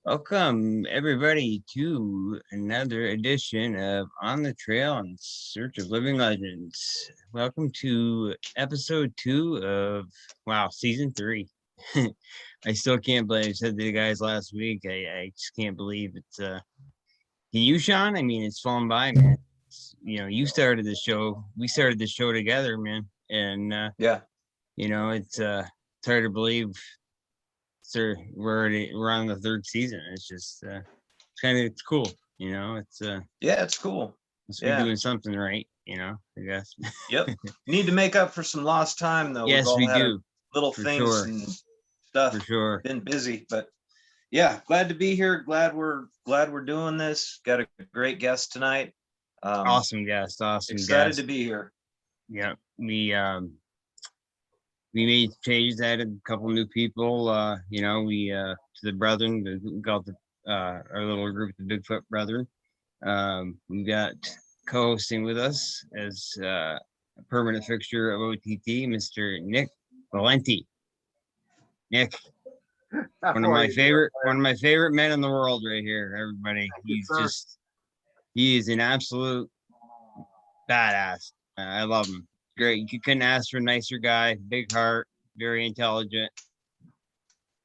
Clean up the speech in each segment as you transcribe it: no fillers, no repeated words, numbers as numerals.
Welcome, everybody, to another edition of On the Trail in Search of Living Legends. Welcome to episode 2 of, season 3. I still can't believe I said to the guys last week. I just can't believe it's, can you, Shawn? I mean, it's flown by, man. You started the show. We started the show together, man. And, it's hard to believe. Sir, we're on the third season. It's just it's cool, it's it's cool. Must be doing something right, I guess. Yep. Need to make up for some lost time though. Yes, we do. Little for things sure. And stuff. For sure. Been busy, but yeah, glad to be here. Glad we're doing this. Got a great guest tonight. Awesome guest. Excited to be here. Yeah, we made changes, added a couple new people, to the brethren, we got our little group, the Bigfoot brethren. We got co-hosting with us as a permanent fixture of OTT, Mr. Nick Valenti. Nick, one of my favorite men in the world right here, everybody. He is an absolute badass. I love him. Great. You couldn't ask for a nicer guy. Big heart, very intelligent,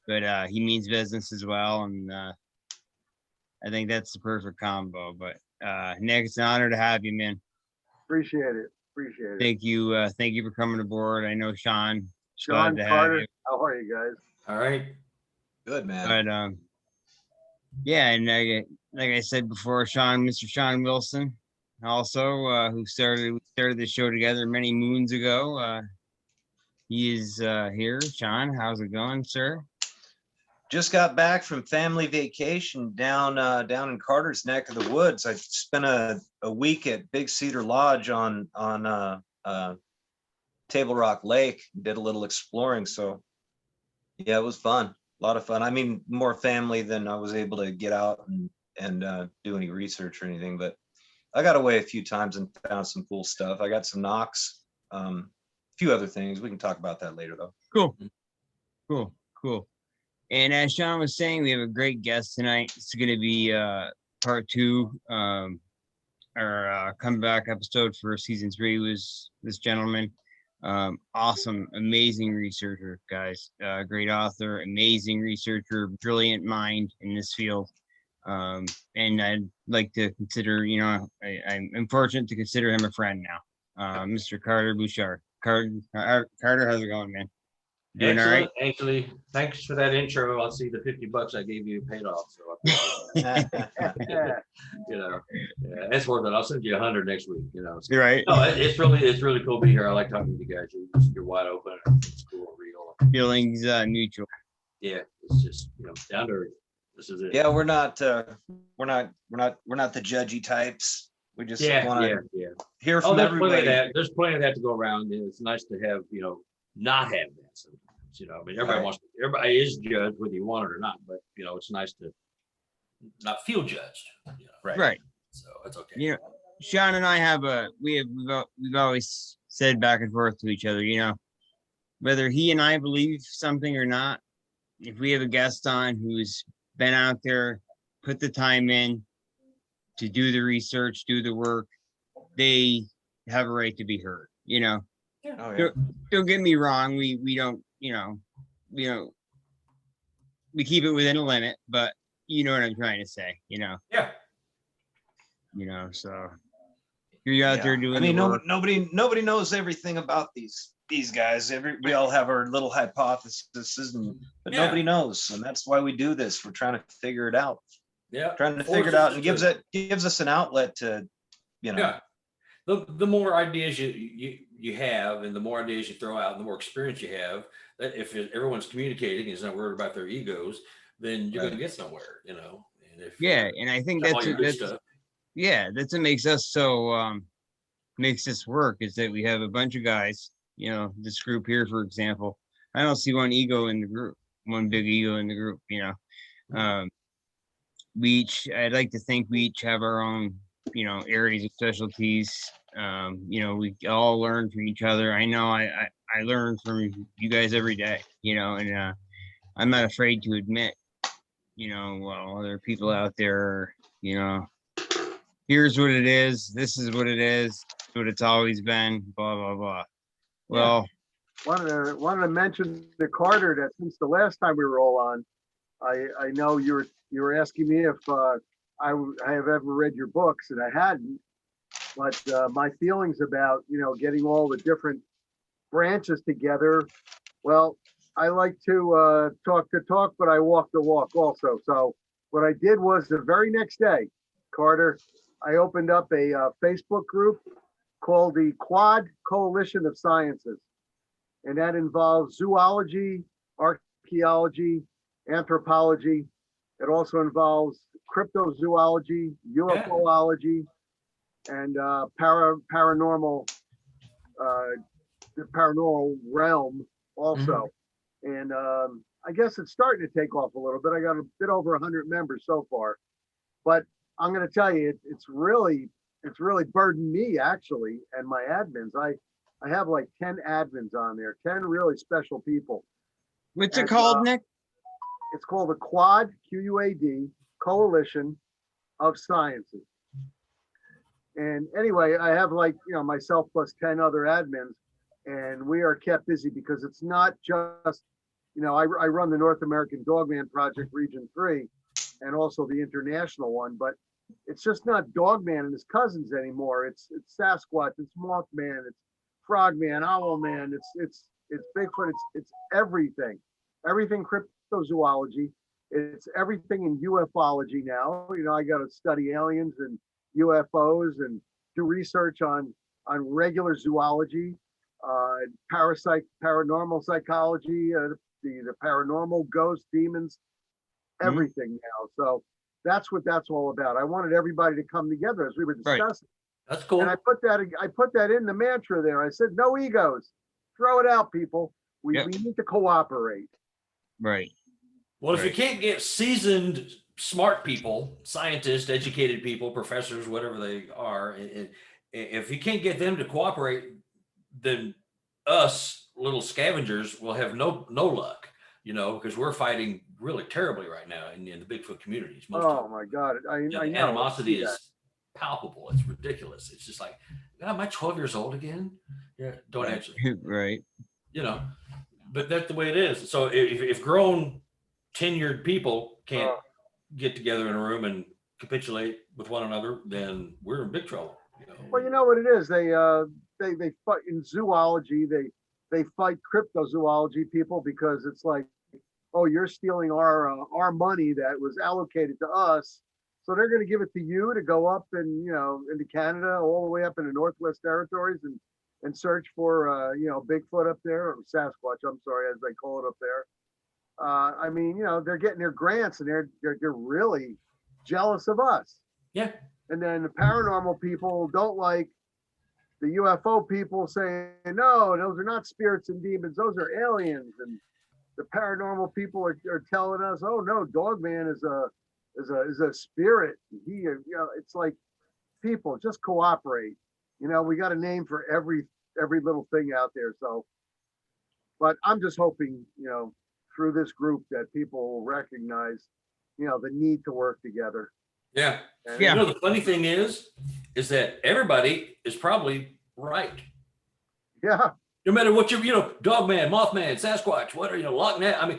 but he means business as well. And I think that's the perfect combo. But Nick, it's an honor to have you, man. Appreciate it. Thank you for coming aboard. I know Shawn, Carter, how are you guys? All right. Good, man. But and like I said before, Mr. Shawn Wilson, also who started the show together many moons ago. He is here. Shawn, how's it going, sir? Just got back from family vacation down in Carter's neck of the woods. I spent a week at Big Cedar Lodge on Table Rock Lake. Did a little exploring, so yeah, it was fun. A lot of fun. I mean, more family than I was able to get out and do any research or anything, but I got away a few times and found some cool stuff. I got some knocks, a few other things. We can talk about that later, though. Cool. And as Shawn was saying, we have a great guest tonight. It's going to be part 2. Our comeback episode for season 3 was this gentleman. Awesome, amazing researcher, guys. Great author, amazing researcher, brilliant mind in this field. And I'd like to consider, I'm fortunate to consider him a friend now. Mr. Carter Bouchard. Carter, how's it going, man? Doing all right? Actually, thanks for that intro. I'll see the $50 I gave you paid off. So that's worth it. I'll send you 100 next week. You're right. No, it's really cool to be here. I like talking to you guys. You're wide open. It's cool, real. Feelings mutual. Yeah, it's just down to earth. This is it. Yeah, we're not the judgy types. We just want to hear from everybody. There's plenty of that to go around. And it's nice to have not have that sometimes. I mean, everybody is judged whether you want it or not. But it's nice to not feel judged. Right. So it's okay. Shawn and I we've always said back and forth to each other. Whether he and I believe something or not, if we have a guest on who's been out there, put the time in to do the research, do the work, they have a right to be heard. Yeah. Oh, yeah. Don't get me wrong. We don't, we keep it within a limit, but you know what I'm trying to say, Yeah. So you're out there doing. I mean, nobody knows everything about these guys. We all have our little hypotheses, but nobody knows, and that's why we do this. We're trying to figure it out. Yeah, trying to figure it out, and gives us an outlet to, Yeah, the more ideas you have, and the more ideas you throw out, and the more experience you have. That if everyone's communicating, is not worried about their egos, then you're going to get somewhere. And and I think that's what makes us so makes this work is that we have a bunch of guys. This group here, for example, I don't see one big ego in the group. I'd like to think we each have our own, areas of specialties. We all learn from each other. I know I learn from you guys every day, and I'm not afraid to admit you know, well, there are people out there, you know, here's what it is. This is what it is. What it's always been. Blah blah blah. Well, wanted to mention to Carter that since the last time we were all on, I know you were asking me if I have ever read your books, and I hadn't. But my feelings about getting all the different branches together. Well, I like to talk the talk, but I walk the walk also. So what I did was the very next day, Carter, I opened up a Facebook group called the Quad Coalition of Sciences. And that involves zoology, archaeology, anthropology. It also involves cryptozoology, UFOlogy, and paranormal, the paranormal realm also. And I guess it's starting to take off a little bit. I got a bit over 100 members so far, but I'm going to tell you, it's really burdened me actually, and my admins. I have like 10 admins on there, 10 really special people. what's it called, Nick? It's called the Quad, QUAD, Coalition of Sciences. And anyway, I have like, myself plus 10 other admins, and we are kept busy because it's not just, I run the North American Dogman Project Region 3 and also the international one, but it's just not Dogman and his cousins anymore. It's Sasquatch, it's Mothman, it's Frogman, Owlman, it's Bigfoot, it's everything cryptozoology. It's everything in ufology now. I got to study aliens and UFOs and do research on regular zoology, paranormal psychology, the paranormal, ghosts, demons, everything now. So that's what that's all about. I wanted everybody to come together as we were discussing. Right. That's cool. And I put that in the mantra there. I said, no egos. Throw it out, people. We need to cooperate. Right. Well, if you can't get seasoned, smart people, scientists, educated people, professors, whatever they are, if you can't get them to cooperate, then us little scavengers will have no luck, because we're fighting really terribly right now in the Bigfoot communities. Oh my God. I know. Animosity is palpable. It's ridiculous. It's just like, God, am I 12 years old again? Yeah, don't answer. Right. But that's the way it is. So if grown, tenured people can't get together in a room and capitulate with one another, then we're in big trouble. Well, you know what it is? They fight in zoology. They fight cryptozoology people because it's like, oh, you're stealing our money that was allocated to us. So they're going to give it to you to go up and, into Canada, all the way up in the Northwest Territories and search for, Bigfoot up there, or Sasquatch, I'm sorry, as they call it up there. I mean, they're getting their grants and they're really jealous of us. Yeah. And then the paranormal people don't like the UFO people saying, no, those are not spirits and demons, those are aliens. And the paranormal people are telling us, oh no, Dogman is a spirit. It's like, people just cooperate. We got a name for every little thing out there. So, but I'm just hoping, through this group that people will recognize, the need to work together. Yeah. And The funny thing is that everybody is probably right. Yeah. No matter what Dogman, Mothman, Sasquatch, whatever, Loch Ness, I mean,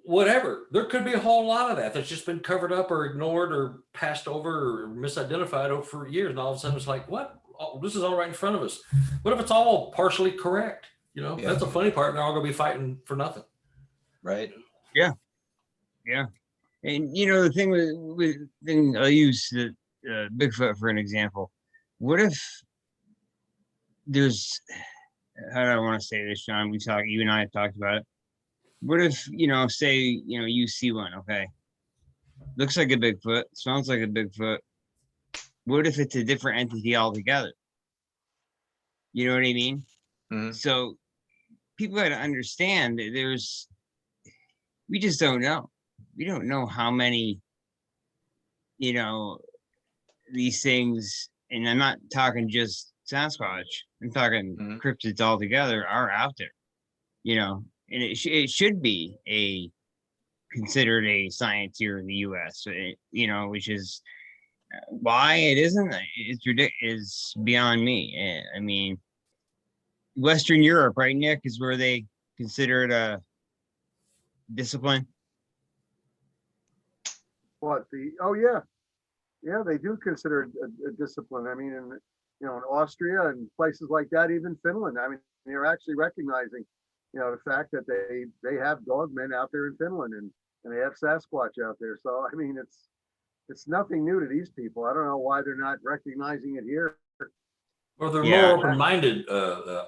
whatever. There could be a whole lot of that that's just been covered up or ignored or passed over or misidentified for years. And all of a sudden it's like, what? Oh, this is all right in front of us. What if it's all partially correct? That's the funny part. They're all going to be fighting for nothing. Right. Yeah. And the thing with I'll use the Bigfoot for an example. What if there's, how do I want to say this, Shawn? You and I have talked about it. What if, say, you see one, okay? Looks like a Bigfoot, sounds like a Bigfoot. What if it's a different entity altogether? You know what I mean? Mm-hmm. So people got to understand that we just don't know. We don't know how many, these things, and I'm not talking just Sasquatch, I'm talking cryptids altogether, are out there, and it should be considered a science here in the U.S. You know, which is why it isn't. It's is beyond me. I mean, Western Europe, right, Nick, is where they consider it a discipline. What oh yeah, yeah, they do consider it a discipline. I mean, in Austria and places like that, even Finland. I mean, they're actually recognizing, the fact that they have dogmen out there in Finland and they have Sasquatch out there. So I mean, it's nothing new to these people. I don't know why they're not recognizing it here. Well, they're Yeah. more open-minded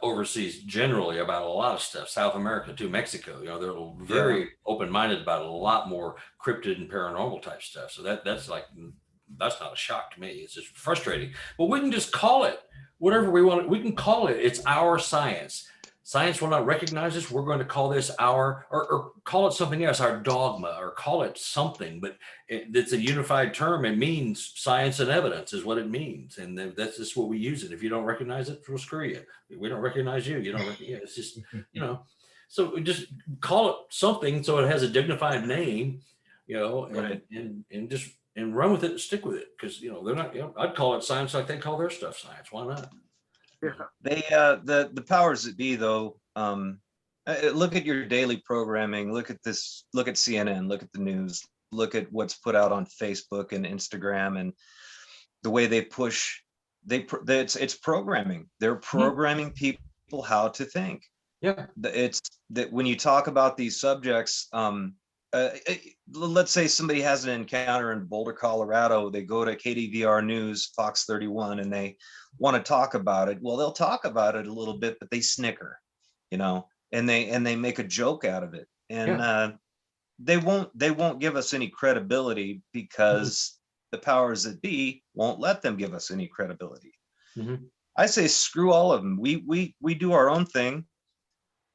overseas generally about a lot of stuff. South America too, Mexico. They're very open-minded about a lot more cryptid and paranormal type stuff. So that's not a shock to me. It's just frustrating. But we can just call it whatever we want. We can call it. It's our science. Science will not recognize this. We're going to call this or call it something else, our dogma, or call it something. But it's a unified term. It means science and evidence is what it means. And that's just what we use it. If you don't recognize it, we'll screw you. We don't recognize you. You don't recognize. It's just, so we just call it something so it has a dignified name, Right. and just and run with it and stick with it. Because, they're not, I'd call it science like they call their stuff science. Why not? Yeah. They the powers that be though, look at your daily programming, look at CNN, look at the news, look at what's put out on Facebook and Instagram, and the way they push, it's programming. They're programming people how to think. Yeah. It's that when you talk about these subjects, let's say somebody has an encounter in Boulder, Colorado, they go to KDVR News, Fox 31, and they want to talk about it. Well, they'll talk about it a little bit, but they snicker, and they make a joke out of it. And they won't give us any credibility because the powers that be won't let them give us any credibility. Mm-hmm. I say screw all of them. We do our own thing.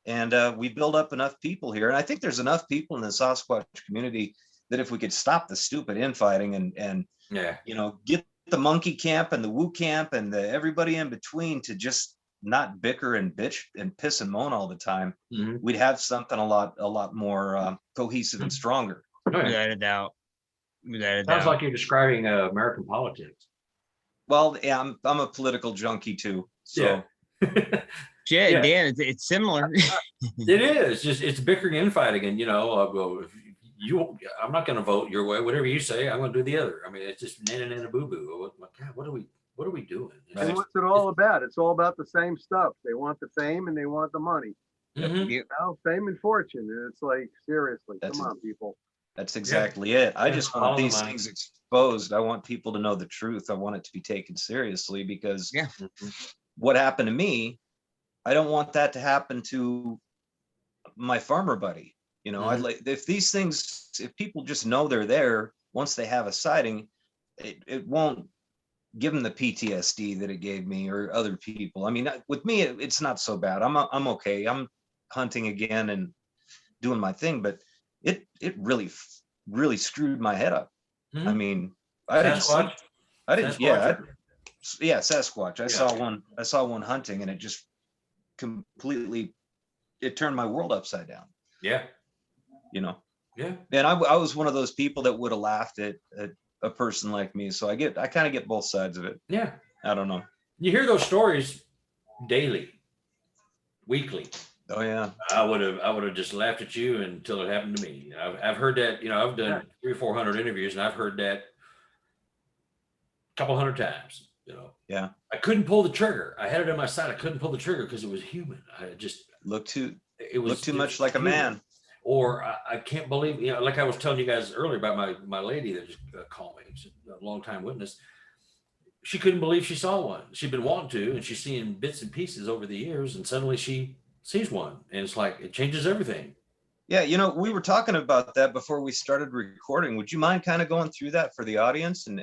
And we build up enough people here. And I think there's enough people in the Sasquatch community that if we could stop the stupid infighting and get the monkey camp and the woo camp and everybody in between to just not bicker and bitch and piss and moan all the time, we'd have something a lot more cohesive and stronger. Without a doubt. Sounds like you're describing American politics. Well, yeah, I'm a political junkie too. So Yeah, Dan, it's similar. It is. It's bickering and infighting, and I'm not going to vote your way. Whatever you say, I'm going to do the other. I mean, it's just nana boo boo. God, what are we doing? And what's it all about? It's all about the same stuff. They want the fame and they want the money. Fame and fortune. And it's like, seriously, come on, people. That's exactly it. I just want these things exposed. I want people to know the truth. I want it to be taken seriously because what happened to me, I don't want that to happen to my farmer buddy. I'd like if these things, if people just know they're there, once they have a sighting, it won't give them the PTSD that it gave me or other people. I mean, with me, it's not so bad. I'm okay. I'm hunting again and doing my thing, but it really screwed my head up. I mean, Sasquatch. I saw one hunting and it just completely, it turned my world upside down. And I was one of those people that would have laughed at a person like me, so I kind of get both sides of it. I don't know, you hear those stories daily, weekly. Oh yeah, I would have just laughed at you until it happened to me. I've heard that. I've done 300 or 400 interviews and I've heard that a couple hundred times. I couldn't pull the trigger. I had it in my sight. I couldn't pull the trigger because it was human. I just looked too much like a man. Or I can't believe, like I was telling you guys earlier about my lady that just called me. She's a longtime witness. She couldn't believe she saw one. She'd been wanting to, and she's seen bits and pieces over the years, and suddenly she sees one, and it's like it changes everything. Yeah, we were talking about that before we started recording. Would you mind kind of going through that for the audience and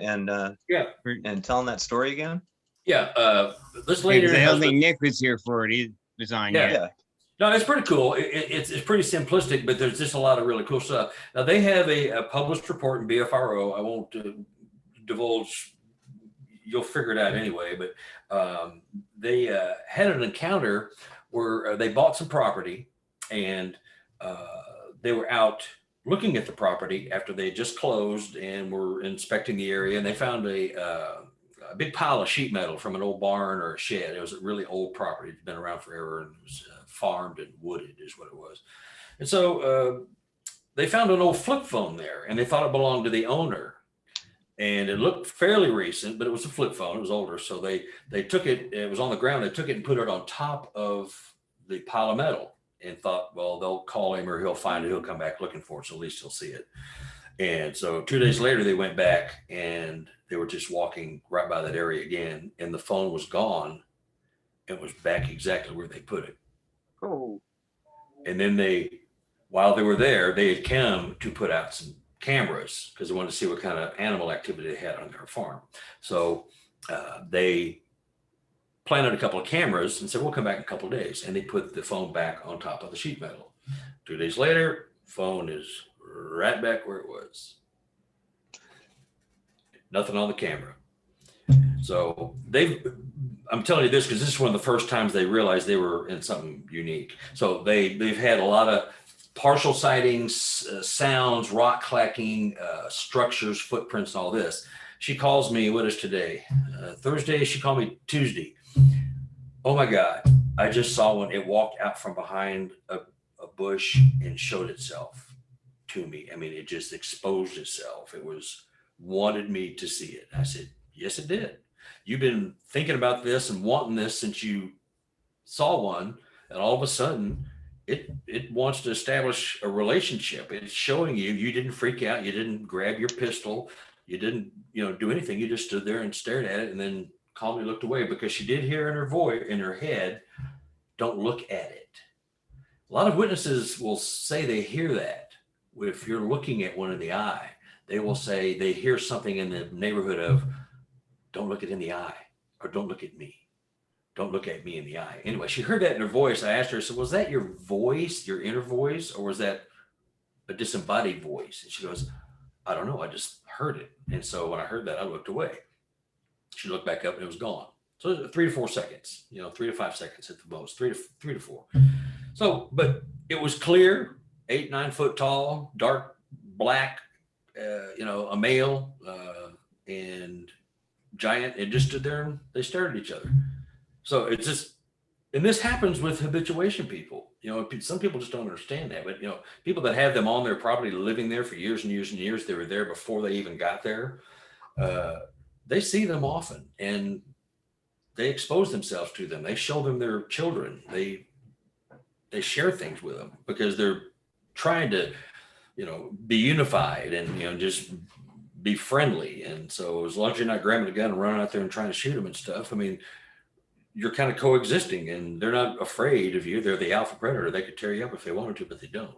telling that story again? Yeah, this lady. I don't think Nick was here for it. He was on. Yeah. No, it's pretty cool. It's pretty simplistic, but there's just a lot of really cool stuff. Now they have a published report in BFRO. I won't divulge. You'll figure it out anyway. But they had an encounter where they bought some property and they were out looking at the property after they just closed and were inspecting the area, and they found a big pile of sheet metal from an old barn or a shed. It was a really old property. It's been around forever and it was farmed and wooded is what it was. And so they found an old flip phone there, and they thought it belonged to the owner. And it looked fairly recent, but it was a flip phone. It was older. So they took it, it was on the ground. They took it and put it on top of the pile of metal and thought, well, they'll call him or he'll find it. He'll come back looking for it. So at least he'll see it. And so 2 days later, they went back and they were just walking right by that area again. And the phone was gone. It was back exactly where they put it. Oh, And then while they were there, they had come to put out some cameras because they wanted to see what kind of animal activity they had on their farm. So they planted a couple of cameras and said, we'll come back in a couple of days. And they put the phone back on top of the sheet metal. 2 days later, phone is right back where it was. Nothing on the camera. So I'm telling you this because this is one of the first times they realized they were in something unique. So they've had a lot of partial sightings, sounds, rock clacking, structures, footprints, all this. She calls me, what is today? Thursday, she called me Tuesday. Oh my God, I just saw one. It walked out from behind a bush and showed itself to me. I mean, it just exposed itself. It wanted me to see it. I said, yes, it did. You've been thinking about this and wanting this since you saw one, and all of a sudden, it wants to establish a relationship. It's showing you didn't freak out. You didn't grab your pistol. You didn't, do anything. You just stood there and stared at it and then calmly looked away because she did hear in her voice, in her head, don't look at it. A lot of witnesses will say they hear that. If you're looking at one in the eye, they will say they hear something in the neighborhood of don't look it in the eye or don't look at me. Don't look at me in the eye. Anyway, she heard that in her voice. I asked her, I said, was that your voice, your inner voice, or was that a disembodied voice? And she goes, I don't know. I just heard it. And so when I heard that, I looked away. She looked back up and it was gone. So 3 to 4 seconds, 3 to 5 seconds at the most, three to four. So, but it was clear, 8-9 foot tall, dark black, a male and giant. It just stood there and they stared at each other. So it's just, and this happens with habituation people. Some people just don't understand that, but people that have them on their property, living there for years and years and years, they were there before they even got there. They see them often and they expose themselves to them. They show them their children. They share things with them because they're trying to, be unified and, just be friendly. And so as long as you're not grabbing a gun and running out there and trying to shoot them and stuff, I mean, you're kind of coexisting and they're not afraid of you. They're the alpha predator. They could tear you up if they wanted to, but they don't,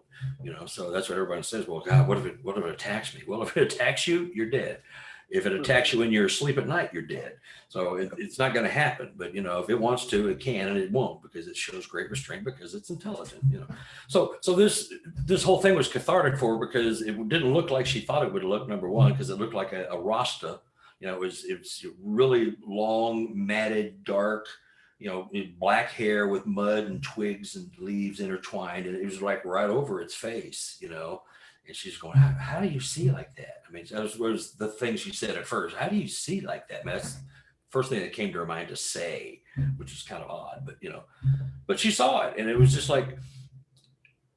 so that's what everybody says. Well, God, what if it attacks me? Well, if it attacks you, you're dead. If it attacks you when you're asleep at night, you're dead. So it's not going to happen, but if it wants to, it can, and it won't because it shows great restraint because it's intelligent, So this whole thing was cathartic for her because it didn't look like she thought it would look, number one, because it looked like a Rasta. It was really long, matted, dark, black hair with mud and twigs and leaves intertwined. And it was like right over its face, and she's going, how do you see like that? I mean, that was the thing she said at first. How do you see like that? Man, that's the first thing that came to her mind to say, which is kind of odd, but, but she saw it. And it was just like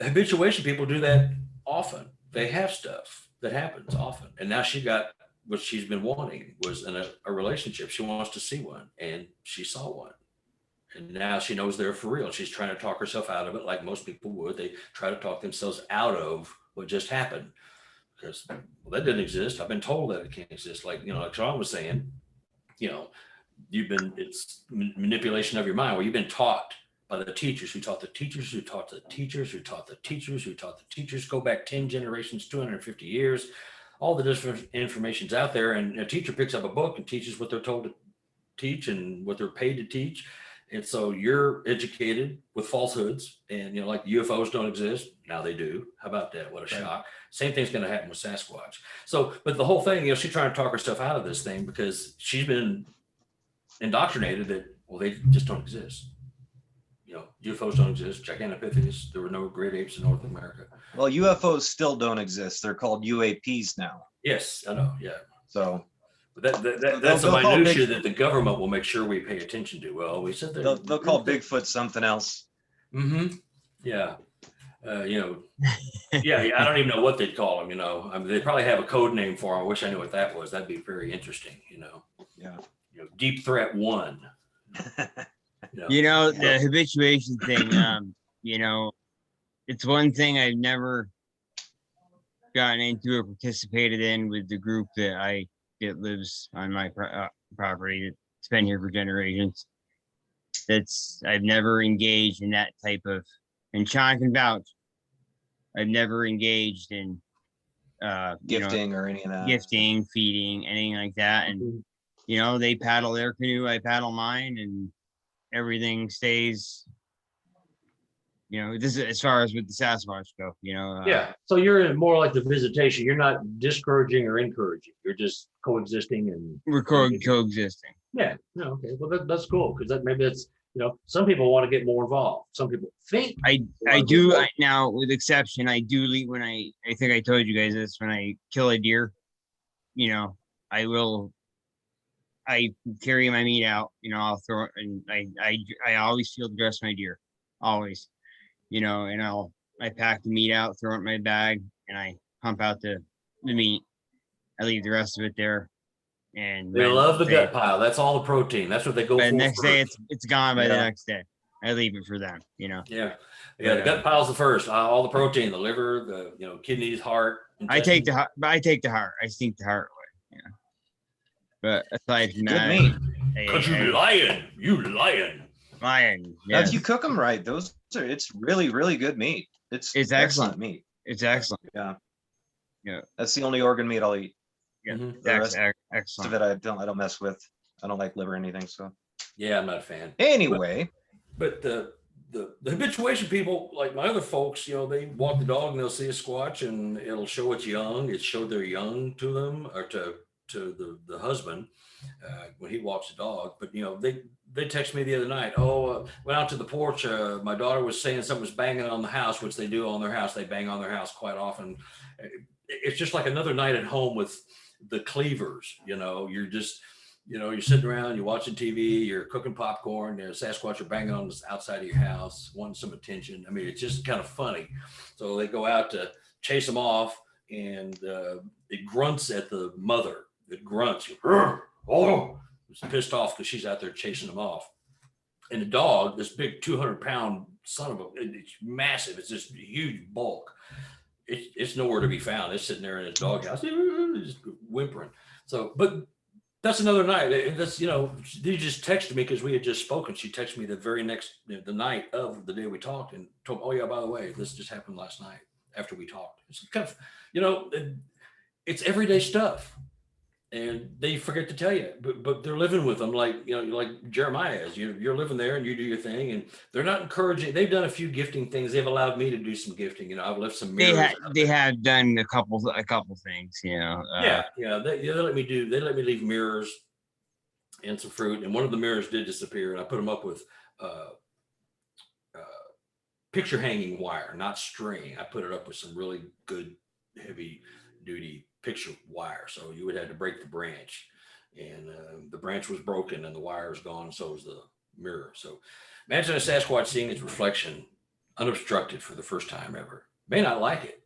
habituation people do that often. They have stuff that happens often. And now she got what she's been wanting was in a relationship. She wants to see one and she saw one. And now she knows they're for real. She's trying to talk herself out of it like most people would. They try to talk themselves out of what just happened because that didn't exist. I've been told that it can't exist. Like Shawn was saying, it's manipulation of your mind where you've been taught by the teachers who taught the teachers who taught the teachers who taught the teachers who taught the teachers, go back 10 generations, 250 years, all the different information's out there. And a teacher picks up a book and teaches what they're told to teach and what they're paid to teach. And so you're educated with falsehoods and, like UFOs don't exist. Now they do. How about that? What a shock. Same thing's going to happen with Sasquatch. So, but the whole thing, she's trying to talk herself out of this thing because she's been indoctrinated that, well, they just don't exist. UFOs don't exist. Gigantopitheus. There were no great apes in North America. Well, UFOs still don't exist. They're called UAPs now. Yes, I know. Yeah. So But that's they'll a call minutia Big- that the government will make sure we pay attention to. Well, we said they'll call Bigfoot something else. Mm-hmm. Yeah. Yeah. I don't even know what they'd call them. I mean, they probably have a code name for them. I wish I knew what that was. That'd be very interesting. Yeah. Deep Threat 1. The habituation thing. It's one thing I've never gotten into or participated in with the group that lives on my property that's been here for generations. I've never engaged in that type of, and Shawn can vouch, I've never engaged in Gifting or any of that. gifting, feeding, anything like that. And they paddle their canoe, I paddle mine, and everything stays. This is as far as with the Sasquatch go. Yeah. So you're more like the visitation. You're not discouraging or encouraging. You're just coexisting and we're coexisting. yeah. No, okay. Well, that's cool because maybe that's some people want to get more involved. Some people think I do now, with exception. I do leave when I think I told you guys this, when I kill a deer. I carry my meat out. I'll throw it, and I always field dress my deer, always. And I pack the meat out, throw it in my bag, and I pump out the meat. I leave the rest of it there. And They love the gut pile. That's all the protein. That's what they go for. The next day, first. it's gone by the next day. I leave it for them. Yeah. The gut pile's the first. All the protein, the liver, the kidneys, heart. I take the heart. I sneak the heart away. But aside from that, Good meat. Because you lying. Lion. Now, if you cook them right, it's really, really good meat. It's excellent meat. It's excellent. Yeah. Yeah. That's the only organ meat I'll eat. Yeah. Mhm. The rest Excellent. of it I don't mess with. I don't like liver or anything. So Yeah, I'm not a fan. anyway. But the habituation people, like my other folks, they walk the dog and they'll see a squatch and it'll show it's young. It showed their young to them or to the husband when he walks the dog. But they text me the other night. Went out to the porch. My daughter was saying something was banging on the house, which they do on their house. They bang on their house quite often. It's just like another night at home with the Cleavers. You're just you're sitting around, you're watching TV, you're cooking popcorn, there's Sasquatch are banging on the outside of your house, wanting some attention. I mean, it's just kind of funny. So they go out to chase them off, and it grunts at the mother. It grunts. It's pissed off because she's out there chasing them off. And the dog, this big 200-pound son of it's massive. It's this huge bulk. It's nowhere to be found. It's sitting there in his doghouse, just whimpering. So, but that's another night. That's, they just texted me because we had just spoken. She texted me the very next, the night of the day we talked and told me, oh yeah, by the way, this just happened last night after we talked. It's kind of, it's everyday stuff. And they forget to tell you, but they're living with them like Jeremiah is. You're living there and you do your thing, and they're not encouraging. They've done a few gifting things. They've allowed me to do some gifting. I've left some mirrors. They have done a couple things. They let me do. They let me leave mirrors and some fruit. And one of the mirrors did disappear, and I put them up with picture hanging wire, not string. I put it up with some really good heavy duty picture wire, so you would have to break the branch, and the branch was broken and the wire is gone, so is the mirror. So imagine a Sasquatch seeing its reflection unobstructed for the first time ever. May not like it,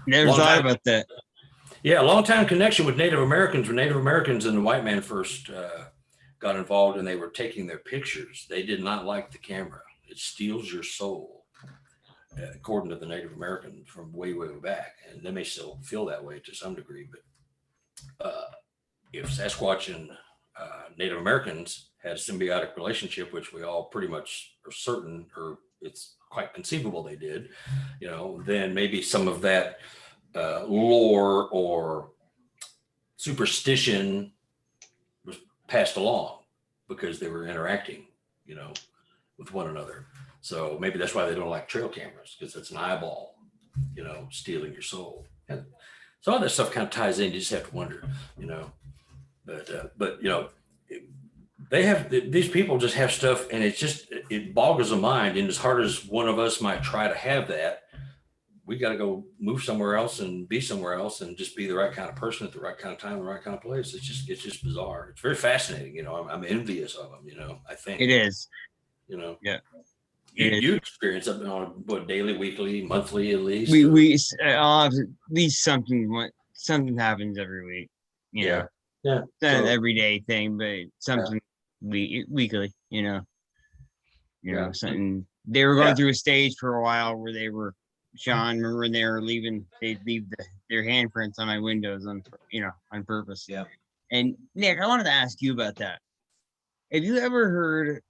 Never thought about that. Yeah, a long time connection with Native Americans. When Native Americans and the white man first got involved and they were taking their pictures, they did not like the camera. It steals your soul. According to the Native Americans from way, way back, and they may still feel that way to some degree. But if Sasquatch and Native Americans had a symbiotic relationship, which we all pretty much are certain, or it's quite conceivable they did, then maybe some of that lore or superstition was passed along because they were interacting, with one another. So maybe that's why they don't like trail cameras, because it's an eyeball, stealing your soul. And so all that stuff kind of ties in. You just have to wonder, But they have these people just have stuff, and it boggles the mind. And as hard as one of us might try to have that, we got to go move somewhere else and be somewhere else and just be the right kind of person at the right kind of time, the right kind of place. It's just bizarre. It's very fascinating. You know, I'm envious of them. You know, I think It is. You know, Yeah. You experience it on what, daily, weekly, monthly, at least. I'll have at least something happens every week. You know, Yeah. it's not an So- everyday thing, but something weekly. You know, Yeah. something. They were going Yeah. through a stage for a while where they were. Shawn, remember when they were leaving? They'd leave their handprints on my windows on purpose. Yeah. And Nick, I wanted to ask you about that. Have you ever heard?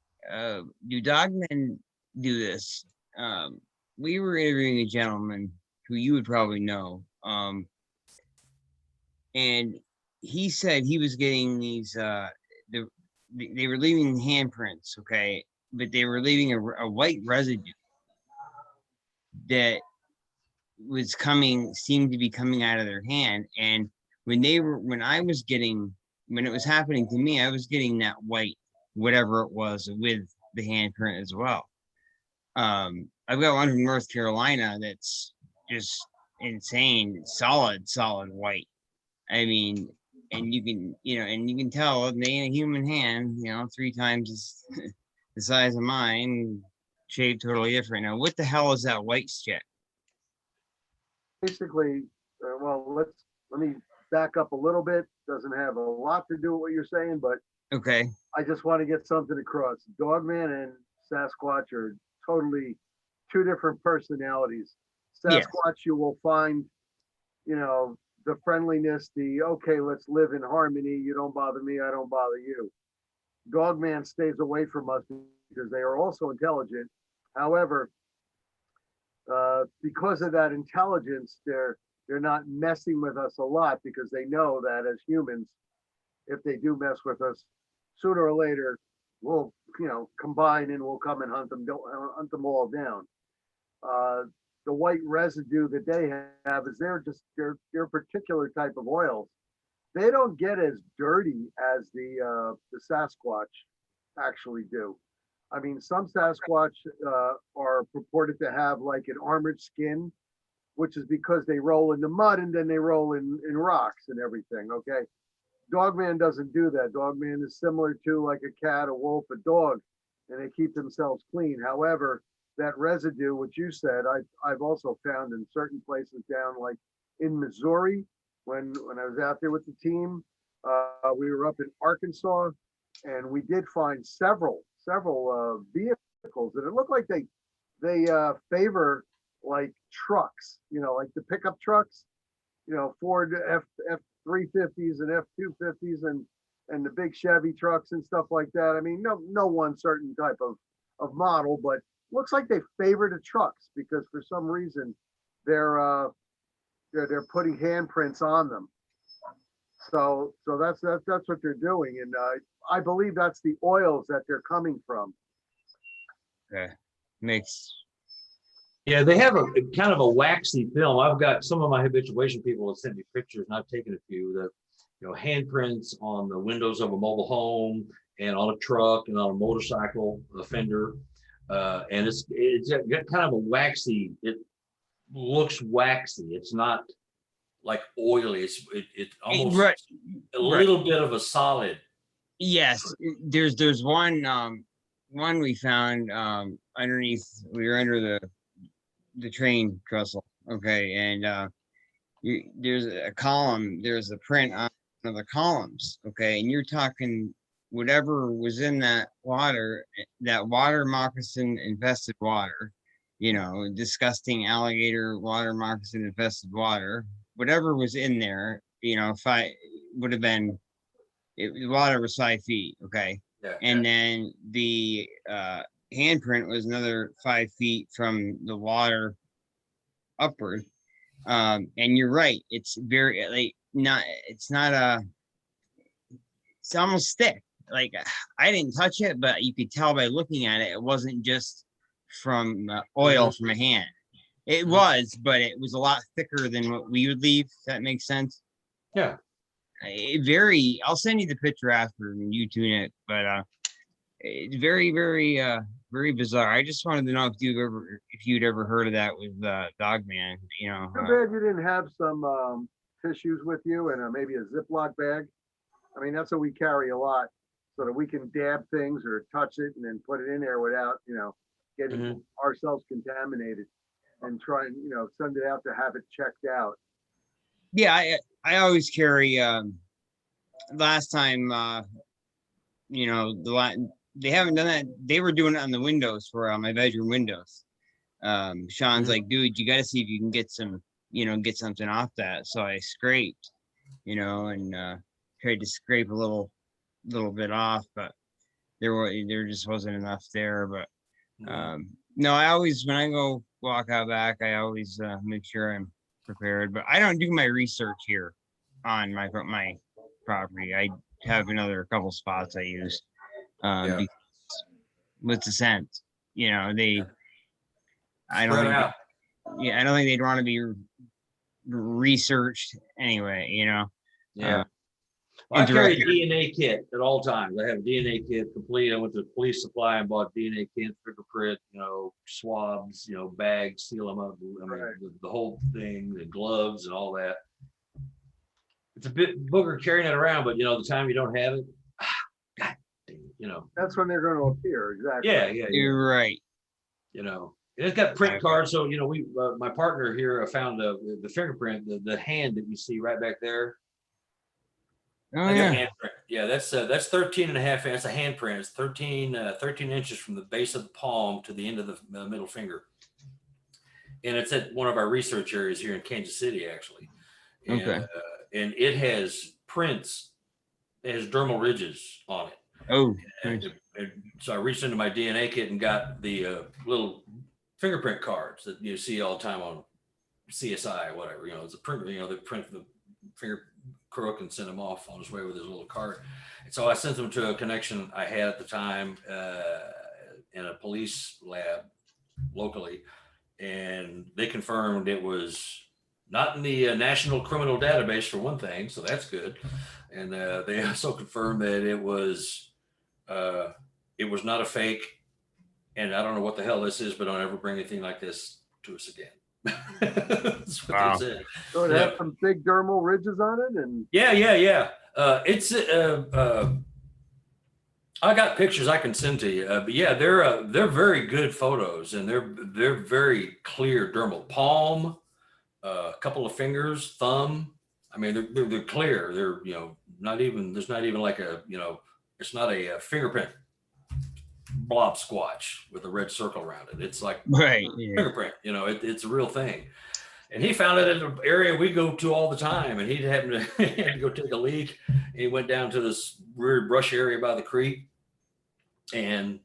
Do Dogmen do this? We were interviewing a gentleman who you would probably know, and he said he was getting these. They were leaving handprints, okay, but they were leaving a white residue that seemed to be coming out of their hand. And when it was happening to me, I was getting that white, whatever it was, with the handprint as well. I've got one from North Carolina that's just insane, solid white. I mean, and you can tell it ain't a human hand, 3 times the size of mine, shaped totally different. Now, what the hell is that white shit? Basically, let me back up a little bit. Doesn't have a lot to do with what you're saying, but Okay. I just want to get something across. Dogman and Sasquatch are totally 2 different personalities. Yes. Sasquatch, you will find, the friendliness, okay, let's live in harmony. You don't bother me, I don't bother you. Dogman stays away from us because they are also intelligent. However, because of that intelligence, they're not messing with us a lot because they know that as humans, if they do mess with us, sooner or later, we'll combine and we'll come and hunt them all down. The white residue that they have is their particular type of oils. They don't get as dirty as the Sasquatch actually do. I mean, some Sasquatch are purported to have like an armored skin, which is because they roll in the mud and then they roll in rocks and everything. Okay. Dogman doesn't do that. Dogman is similar to like a cat, a wolf, a dog, and they keep themselves clean. However, that residue, which you said, I've also found in certain places down like in Missouri, when I was out there with the team, we were up in Arkansas, and we did find several vehicles, and it looked like they favor like trucks, like the pickup trucks, Ford F-350s and F-250s and the big Chevy trucks and stuff like that. I mean, no one certain type of model, but looks like they favor the trucks because for some reason they're putting handprints on them. So that's what they're doing, and I believe that's the oils that they're coming from. Okay. Makes. Yeah, they have a kind of a waxy film. I've got some of my habituation people have sent me pictures, and I've taken a few. Handprints on the windows of a mobile home and on a truck and on a motorcycle, a fender, and it's got kind of a waxy. It looks waxy. It's not like oily. It's almost a little bit of a solid. Yes, there's one we found underneath. We were under the train trestle, okay, and there's a column. There's a print on one of the columns, okay, and you're talking whatever was in that water moccasin infested water, disgusting alligator water moccasin infested water. Whatever was in there, if I would have been, the water was 5 feet, okay, and then the handprint was another 5 feet from the water upward. And you're right, it's very it's almost thick. Like, I didn't touch it, but you could tell by looking at it, it wasn't just from oil from a hand. It was, but it was a lot thicker than what we would leave. If that makes sense. Yeah. I'll send you the picture after and you tune it, but it's very, very bizarre. I just wanted to know if you'd ever heard of that with Dogman, you know. Too bad you didn't have some tissues with you and maybe a Ziploc bag. I mean, that's what we carry a lot, so that we can dab things or touch it and then put it in there without, getting ourselves contaminated, and try and, send it out to have it checked out. Yeah, I always carry last time they haven't done that. They were doing it on the windows for my bedroom windows. Shawn's like, dude, you got to see if you can get some, get something off that. So I scraped, and tried to scrape a little bit off, but there just wasn't enough there. But no, I always, when I go walk out back, I always make sure I'm prepared. But I don't do my research here on my property. I have another couple spots I use. Because with the scent, I don't think, I don't think they'd want to be researched anyway, Yeah. I carry a DNA kit at all times. I have a DNA kit complete. I went to police supply and bought DNA kit, fingerprint, swabs, bags, seal them up. I mean, the whole thing, the gloves and all that. It's a bit booger carrying it around, but the time you don't have it, God dang it, That's when they're going to appear. Exactly. Yeah. You're right. It's got print cards. So, we, my partner here found the fingerprint, the hand that you see right back there. Oh, yeah. Yeah, that's 13 and a half. That's a handprint. It's 13 inches from the base of the palm to the end of the middle finger. And it's at one of our research areas here in Kansas City, actually. And, Okay. And it has prints. It has dermal ridges on it. Oh, and so I reached into my DNA kit and got the little fingerprint cards that you see all the time on CSI or whatever. It's a print. They print the finger crook and send him off on his way with his little card. And so I sent them to a connection I had at the time in a police lab locally, and they confirmed it was not in the National Criminal Database for one thing, so that's good. And they also confirmed that it was not a fake. And I don't know what the hell this is, but don't ever bring anything like this to us again. That's what they said. So it has some big dermal ridges on it, and yeah. It's I got pictures I can send to you, but yeah, they're very good photos, and they're very clear dermal palm, a couple of fingers, thumb. I mean, they're clear. They're there's not even like a it's not a fingerprint blob squatch with a red circle around it. It's like fingerprint, it's a real thing. And he found it in an area we go to all the time, and he had to go take a leak. He went down to this weird brush area by the creek, and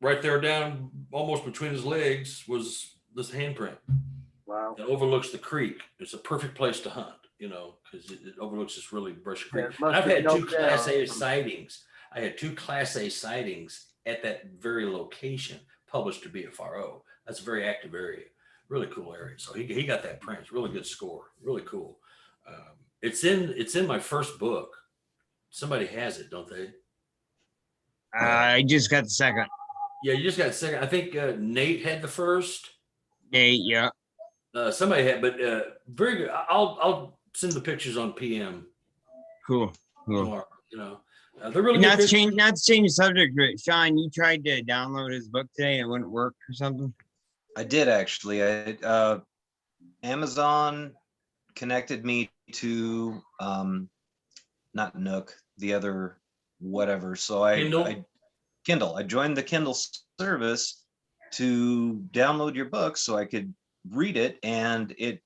right there down almost between his legs was this handprint. wow. It overlooks the creek. It's a perfect place to hunt, because it overlooks this really brushy creek. Yeah, I've had two melted down. Class A sightings. I had two Class A sightings at that very location, published to BFRO. That's a very active area, really cool area. So he got that print. It's really good score, really cool. It's in my first book. Somebody has it, don't they? I just got the second. Yeah, you just got the second. I think Nate had the first. Nate, yeah. Somebody had, but very good. I'll send the pictures on PM. Cool. Tomorrow, they're really Not good to change the subject, but Shawn, you tried to download his book today and it wouldn't work or something? I did actually. Amazon connected me to not Nook, the other whatever. So Kindle. I joined the Kindle service to download your book so I could read it, and it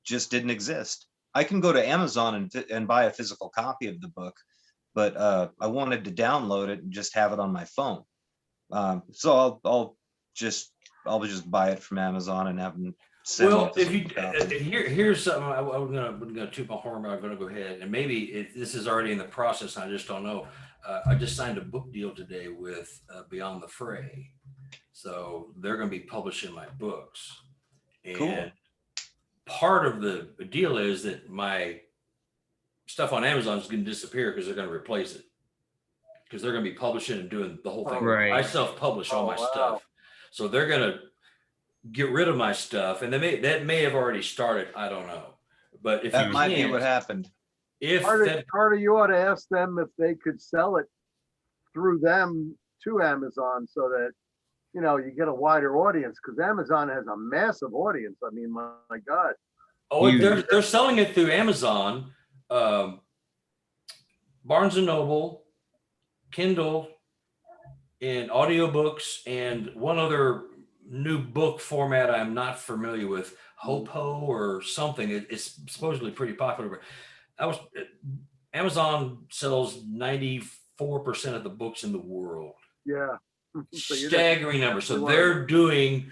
just didn't exist. I can go to Amazon and buy a physical copy of the book, but I wanted to download it and just have it on my phone. So I'll just buy it from Amazon and have them send Well, me a if you physical copy. here's something I'm gonna toot my horn, but I'm gonna go ahead, and maybe this is already in the process. I just don't know. I just signed a book deal today with Beyond the Fray, so they're gonna be publishing my books. And Cool. part of the deal is that stuff on Amazon is going to disappear because they're going to replace it. Because they're going to be publishing and doing the whole thing. Right. I self-publish all Oh, my wow. stuff. So they're going to get rid of my stuff. And that may have already started. I don't know. But if That you might be can't, what happened. if Carter, that, Carter, you ought to ask them if they could sell it through them to Amazon so that, you know, you get a wider audience, because Amazon has a massive audience. I mean, my God. oh, Huge. they're selling it through Amazon, Barnes and Noble, Kindle, and audiobooks, and one other new book format I'm not familiar with, Hopo or something. It's supposedly pretty popular. Amazon sells 94% of the books in the world. Yeah. So you Staggering number. So you they're doing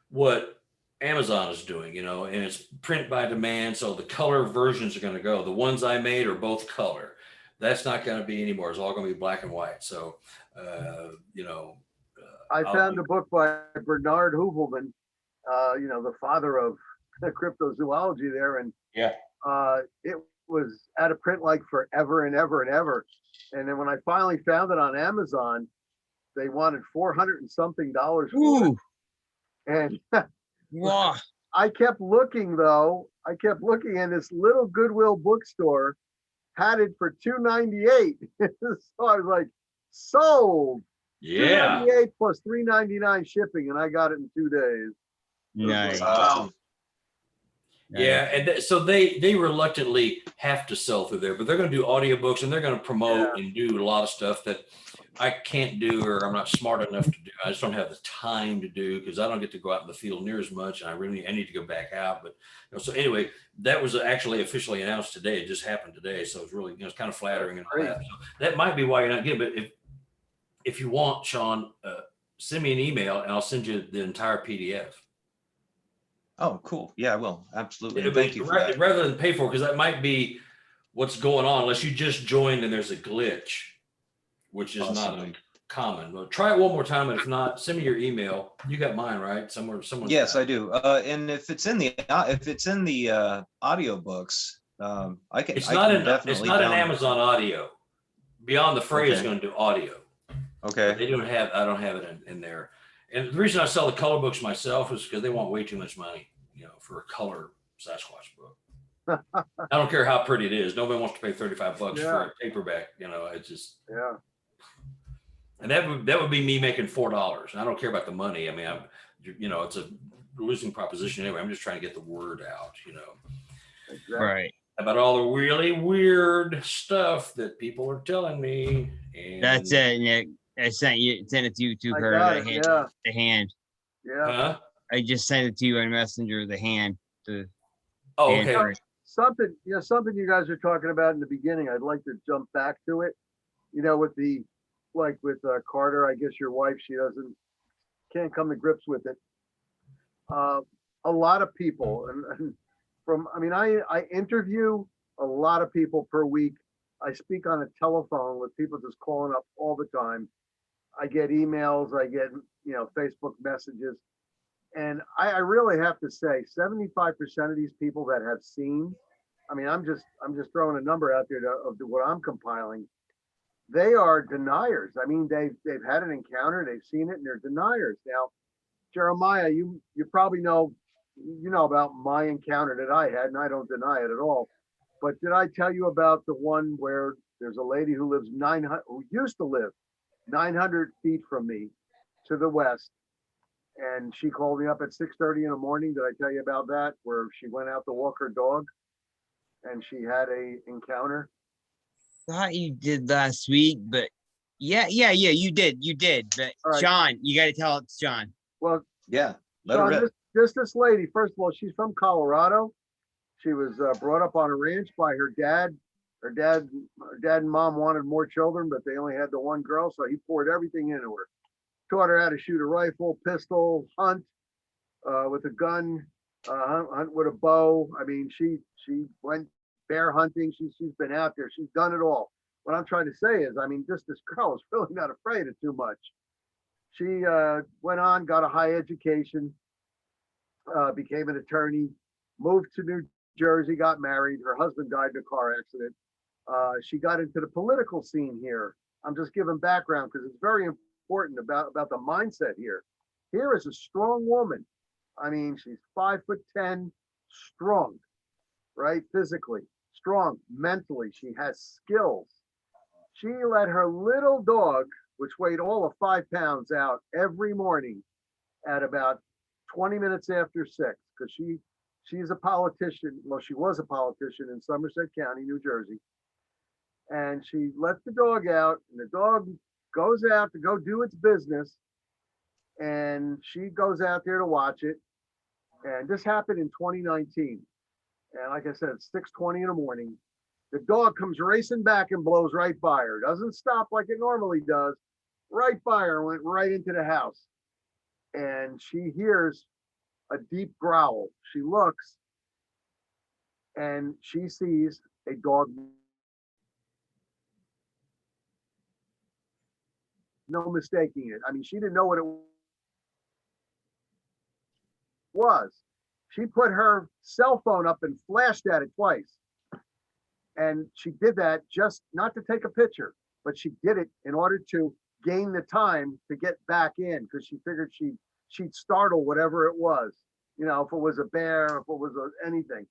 what Amazon is doing, you know, and it's print by demand. So the color versions are going to go. The ones I made are both color. That's not going to be anymore. It's all going to be black and white. So, you know, I found a book by Bernard Hoovelman, you know, the father of cryptozoology there. And Yeah. it was out of print like forever and ever and ever. And then when I finally found it on Amazon, they wanted $400 and something for it. Ooh, And wow. I kept looking though. I kept looking, and this little Goodwill bookstore had it for $2.98. So I was like, sold. Yeah. $2.98 plus $3.99 shipping, and I got it in 2 days. Nice. Awesome. yeah, and so they reluctantly have to sell through there, but they're going to do audiobooks and they're going to promote and do a lot of stuff that I can't do, or I'm not smart enough to do. I just don't have the time to do, because I don't get to go out in the field near as much, and I need to go back out. But you know, so anyway, that was actually officially announced today. It just happened today, so it's really, you know, it's kind of flattering and all that. So that might be why you're not getting. But if you want, Shawn, send me an email and I'll send you the entire PDF. Oh, cool. Yeah, I will. Absolutely. And thank you for that. Rather than pay for it, because that might be what's going on, unless you just joined and there's a glitch, which is Possibly. not common. Well, try it one more time, and if not, send me your email. You got mine, right? Someone. Yes, I do. And if it's in the audiobooks, I can. It's I not can an. It's definitely not an download- Amazon Audio. Beyond the Phrase is Okay. going to do audio. Okay. They don't have. I don't have it in there. And the reason I sell the color books myself is because they want way too much money, you know, for a color Sasquatch book. I don't care how pretty it is. Nobody wants to pay $35 for a paperback. You know, it's just. Yeah. And that would be me making $4. I don't care about the money. I mean, you know, it's a losing proposition anyway. I'm just trying to get the word out, you know, Exactly. Right. about all the really weird stuff that people are telling me. And That's it, Nick. I sent it to you too, I Carter. got The it, hand. yeah. The hand. Yeah. Huh? I just sent it to you on Messenger. The hand. Oh, hand okay. print. Something you guys are talking about in the beginning, I'd like to jump back to it. You know, with Carter, I guess your wife, she can't come to grips with it. A lot of people, and I interview a lot of people per week. I speak on a telephone with people just calling up all the time. I get emails, I get, you know, Facebook messages. And I really have to say, 75% of these people that have seen, I mean, I'm just throwing a number out there of what I'm compiling. They are deniers. I mean, they've had an encounter, they've seen it, and they're deniers. Now, Jeremiah, you probably know about my encounter that I had, and I don't deny it at all. But did I tell you about the one where there's a lady who used to live 900 feet from me to the west? And she called me up at 6:30 in the morning. Did I tell you about that? Where she went out to walk her dog and she had a encounter. Thought you did last week, but yeah, you did. But All right. Shawn, you got to tell it, Shawn. Well, Yeah. Let her Shawn, rip. this lady, first of all, she's from Colorado. She was brought up on a ranch by her dad. Her dad and mom wanted more children, but they only had the one girl, so he poured everything into her. Taught her how to shoot a rifle, pistol, hunt with a gun, hunt with a bow. I mean, she went bear hunting. She's been out there. She's done it all. What I'm trying to say is, I mean, this girl is really not afraid of too much. She went on, got a high education, became an attorney, moved to New Jersey, got married. Her husband died in a car accident. She got into the political scene here. I'm just giving background because it's very important about the mindset here. Here is a strong woman. I mean, she's 5'10", strong, right? Physically strong, mentally, she has skills. She let her little dog, which weighed all of 5 pounds, out every morning at about 20 minutes after 6, because she's a politician. Well, she was a politician in Somerset County, New Jersey. And she let the dog out, and the dog goes out to go do its business. And she goes out there to watch it. And this happened in 2019. And like I said, it's 6:20 in the morning. The dog comes racing back and blows right by her. Doesn't stop like it normally does. Right by her, went right into the house. And she hears a deep growl. She looks and she sees a dog. No mistaking it. I mean, she didn't know what it was. She put her cell phone up and flashed at it twice. And she did that just not to take a picture, but she did it in order to gain the time to get back in, because she figured she'd startle whatever it was. You know, if it was a bear, if it was anything.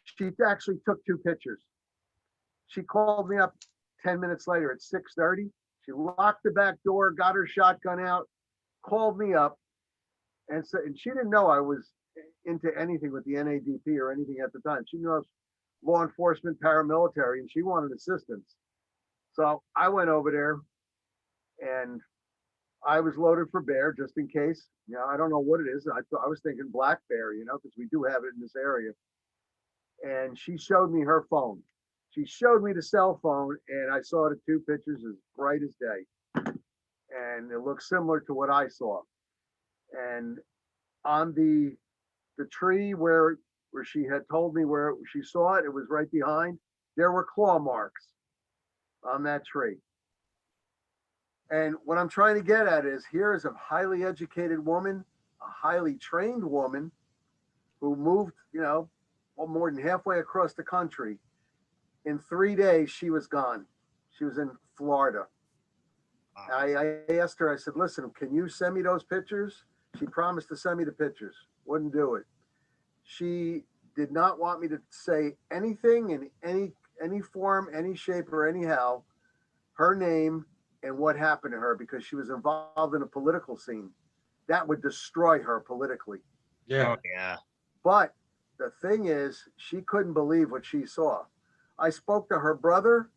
She actually took 2 pictures. She called me up 10 minutes later at 6:30. She locked the back door, got her shotgun out, called me up, and said, and she didn't know I was into anything with the NADP or anything at the time. She knew I was law enforcement, paramilitary, and she wanted assistance. So I went over there, and I was loaded for bear just in case. You know, I don't know what it is. I was thinking black bear, you know, because we do have it in this area. And she showed me her phone. She showed me the cell phone, and I saw the 2 pictures as bright as day. And it looked similar to what I saw. And on the tree where she had told me where she saw it, it was right behind, there were claw marks on that tree. And what I'm trying to get at is, here is a highly educated woman, a highly trained woman who moved, you know, well, more than halfway across the country. In 3 days, she was gone. She was in Florida. I asked her, I said, listen, can you send me those pictures? She promised to send me the pictures. Wouldn't do it. She did not want me to say anything in any form, any shape, or anyhow, her name and what happened to her, because she was involved in a political scene that would destroy her politically. Yeah. Oh, yeah. But the thing is, she couldn't believe what she saw. I spoke to her brother,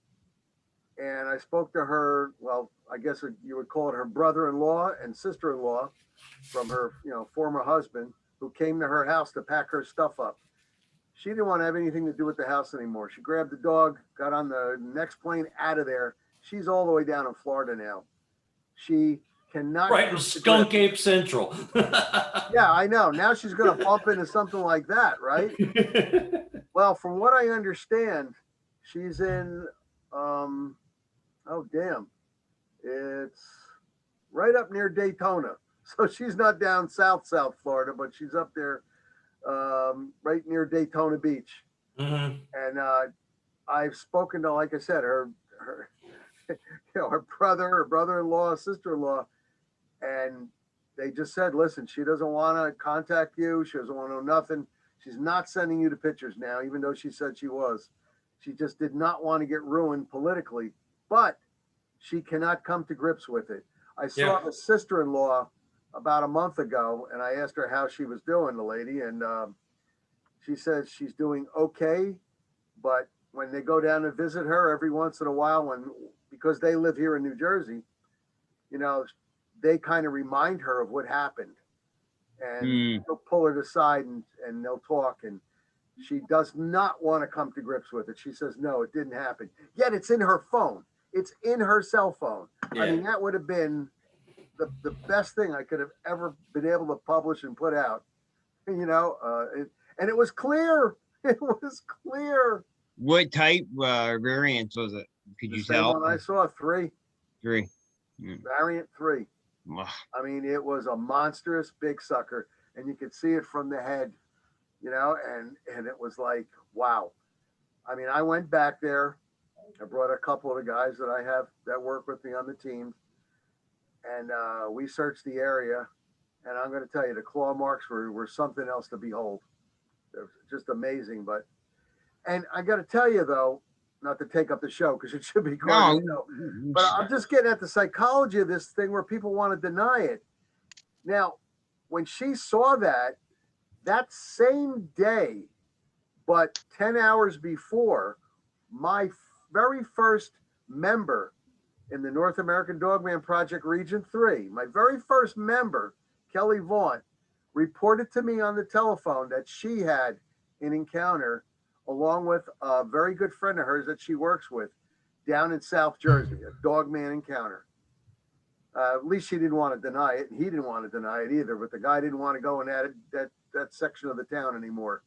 and I spoke to her, well, I guess you would call it her brother-in-law and sister-in-law from her, you know, former husband, who came to her house to pack her stuff up. She didn't want to have anything to do with the house anymore. She grabbed the dog, got on the next plane out of there. She's all the way down in Florida now. She cannot. Right in Skunk Ape Central. Yeah, I know. Now she's going to bump into something like that, right? Well, from what I understand, she's in, oh, damn. It's right up near Daytona. So she's not down South Florida, but she's up there right near Daytona Beach. Mm-hmm. And I've spoken to, like I said, her you know, her brother, her brother-in-law, sister-in-law, and they just said, listen, she doesn't want to contact you. She doesn't want to know nothing. She's not sending you the pictures now, even though she said she was. She just did not want to get ruined politically, but she cannot come to grips with it. I saw a sister-in-law about a month ago, and I asked her how she was doing, the lady, and she says she's doing okay, but when they go down to visit her every once in a while, because they live here in New Jersey, you know, they kind of remind her of what happened, and they'll pull her aside and they'll talk, and she does not want to come to grips with it. She says, no, it didn't happen. Yet it's in her phone. It's in her cell phone. Yeah. I mean, that would have been the best thing I could have ever been able to publish and put out, you know, and it was clear. It was clear. What type variants was it? Could you tell? I saw 3. 3. Variant 3. Ugh. I mean, it was a monstrous big sucker, and you could see it from the head, you know, and it was like, wow. I mean, I went back there. I brought a couple of the guys that I have that work with me on the team, and we searched the area. And I'm going to tell you, the claw marks were something else to behold. They're just amazing. And I got to tell you though, not to take up the show because it should be Carter's show, but I'm just getting at the psychology of this thing where people want to deny it. Now, when she saw that same day, but 10 hours before, my very first member in the North American Dogman Project Region 3, my very first member, Kelly Vaughn, reported to me on the telephone that she had an encounter along with a very good friend of hers that she works with down in South Jersey, a Dogman encounter. At least she didn't want to deny it, and he didn't want to deny it either, but the guy didn't want to go in that section of the town anymore.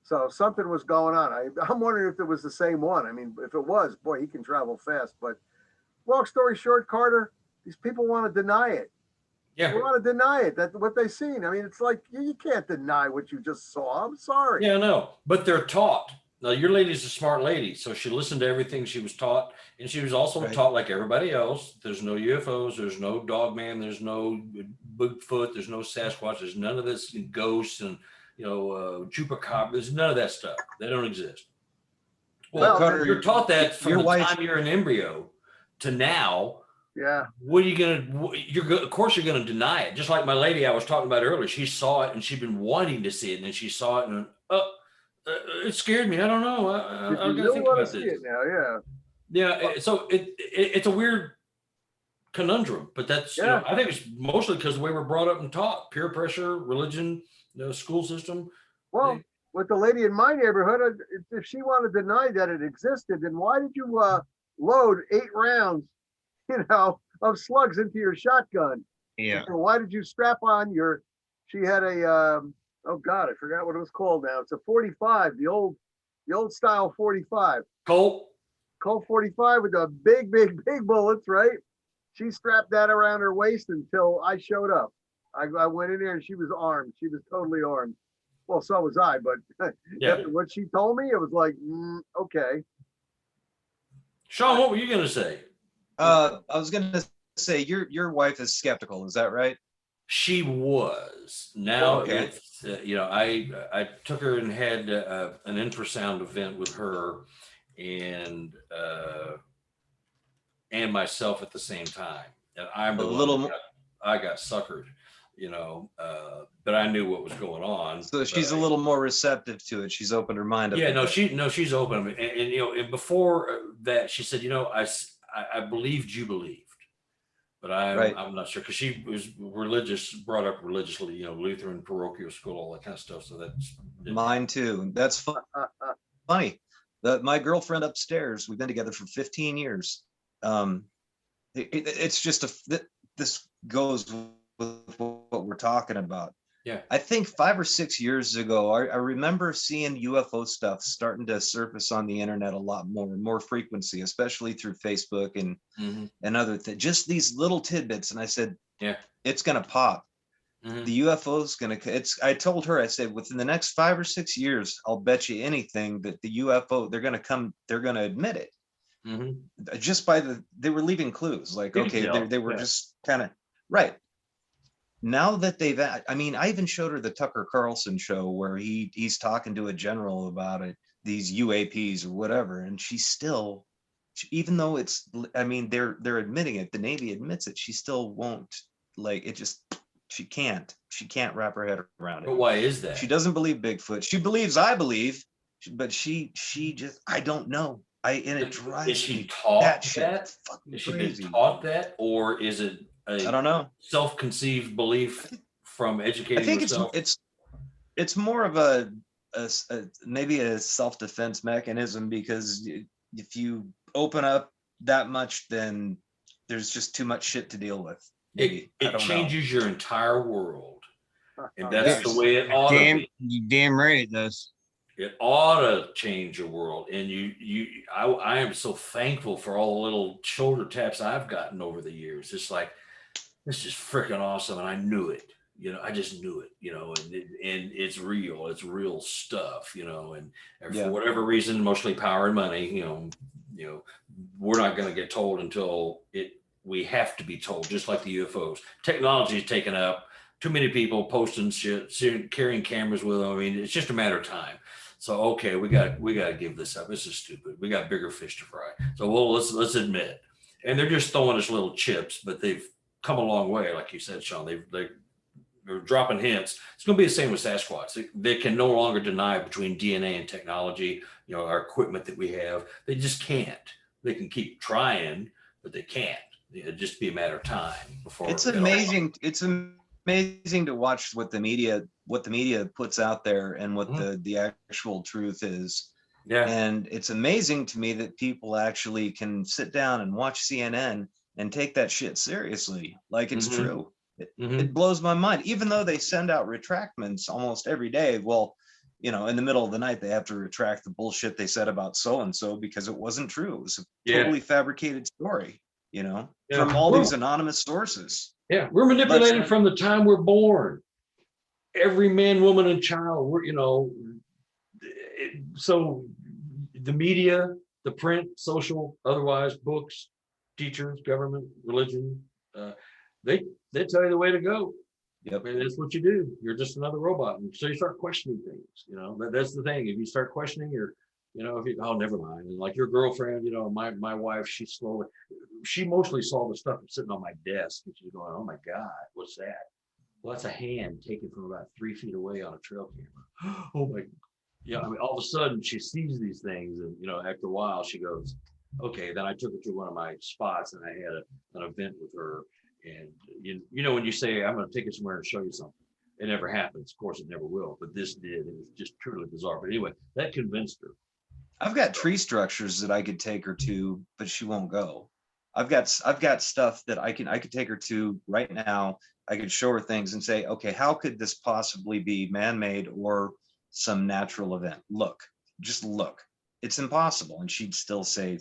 So something was going on. I'm wondering if it was the same one. I mean, if it was, boy, he can travel fast. But long story short, Carter, these people want to deny it. Yeah. They want to deny it, that what they've seen. I mean, it's like you can't deny what you just saw. I'm sorry. Yeah, no, but they're taught. Now, your lady's a smart lady, so she listened to everything she was taught, and she was also taught like everybody else. There's no UFOs, there's no Dogman, there's no Bigfoot, there's no Sasquatch, there's none of this ghosts and chupacabra. There's none of that stuff. They don't exist. Well, Carter, you're taught that from your the wife- time you're an embryo to now. Yeah. What are you gonna? Of course, you're gonna deny it. Just like my lady I was talking about earlier. She saw it and she'd been wanting to see it, and then she saw it and it scared me. I don't know. I You gotta think want about to see this. it now, yeah. Yeah. So it's a weird conundrum, but that's I think it's mostly because the way we're brought up and taught: peer pressure, religion, school system. Well, with the lady in my neighborhood, if she wanted to deny that it existed, then why did you load 8 rounds, of slugs into your shotgun? Yeah. And why did you strap on she had a, oh God, I forgot what it was called now. It's a 45, the old style 45. Colt 45 with the big bullets, right? She strapped that around her waist until I showed up. I went in there and she was armed. She was totally armed. Well, so was I, but after what she told me, it was like, okay. Shawn, what were you gonna say? I was gonna say your wife is skeptical. Is that right? She was. Now Okay. it's I took her and had an infrasound event with her and myself at the same time, and I'm the one I got suckered, but I knew what was going on. So she's a little more receptive to it. She's opened her mind up. Yeah, she's open, and and before that, she said, I believed you believed, but I'm not sure because she was religious, brought up religiously, Lutheran parochial school, all that kind of stuff. So that's mine too. That's funny. My girlfriend upstairs, we've been together for 15 years. It's just this goes with what we're talking about. Yeah, I think 5 or 6 years ago, I remember seeing UFO stuff starting to surface on the internet a lot more frequency, especially through Facebook and other things. Just these little tidbits, and I said, yeah, it's gonna pop. The UFO is gonna. I told her, I said, within the next 5 or 6 years, I'll bet you anything that the UFO they're gonna come. They're gonna admit it. Just by they were leaving clues, like they were just kind of right. Now that I even showed her the Tucker Carlson show where he's talking to a general about it, these UAPs or whatever, and she's still, even though they're admitting it, the Navy admits it, she still won't she can't wrap her head around it. but why is that? She doesn't believe Bigfoot. She believes I believe, but she just, I don't know. It drives me. Is she taught that? Is she been taught that, or is it I don't know. Self-conceived belief from educating I think herself? it's more of a maybe a self-defense mechanism, because if you open up that much, then there's just too much shit to deal with. It changes your entire world, and that's the way it ought to be. You damn right it does. It ought to change your world, and I am so thankful for all the little shoulder taps I've gotten over the years. It's like, this is freaking awesome, and I knew it. I just knew it. and it's real stuff, you know, and Yeah. for whatever reason, mostly power and money, we're not going to get told until we have to be told, just like the UFOs. Technology is taken up. Too many people posting shit, carrying cameras with them. I mean, it's just a matter of time. So okay, we got to give this up. This is stupid. We got bigger fish to fry. So let's admit, and they're just throwing us little chips, but they've come a long way, like you said, Shawn. They're dropping hints. It's going to be the same with Sasquatch. They can no longer deny between DNA and technology. Our equipment that we have. They just can't. They can keep trying, but they can't. It'd just be a matter of time before It's amazing. It's amazing to watch what the media puts out there and what the actual truth is. Yeah. And it's amazing to me that people actually can sit down and watch CNN and take that shit seriously, like it's true. It blows my mind, even though they send out retractments almost every day. Well, in the middle of the night, they have to retract the bullshit they said about so-and-so because it wasn't true. It was a totally fabricated story, from all these anonymous sources. Yeah, we're manipulated from the time we're born. Every man, woman, and child, so the media, the print, social, otherwise, books, teachers, government, religion, they tell you the way to go. Yep. And that's what you do. You're just another robot. And so you start questioning things, that's the thing. If you start questioning oh, never mind. And like your girlfriend, my wife, she mostly saw the stuff sitting on my desk and she's going, oh my God, what's that? Well, that's a hand taken from about 3 feet away on a trail camera. Oh my, I mean, all of a sudden she sees these things and, after a while she goes, okay, then I took her to one of my spots and I had an event with her. And when you say, I'm going to take you somewhere and show you something, it never happens. Of course, it never will. But this did. It was just truly bizarre. But anyway, that convinced her. I've got tree structures that I could take her to, but she won't go. I've got stuff that I could take her to right now. I could show her things and say, okay, how could this possibly be man-made or some natural event? Just look. It's impossible. And she'd still say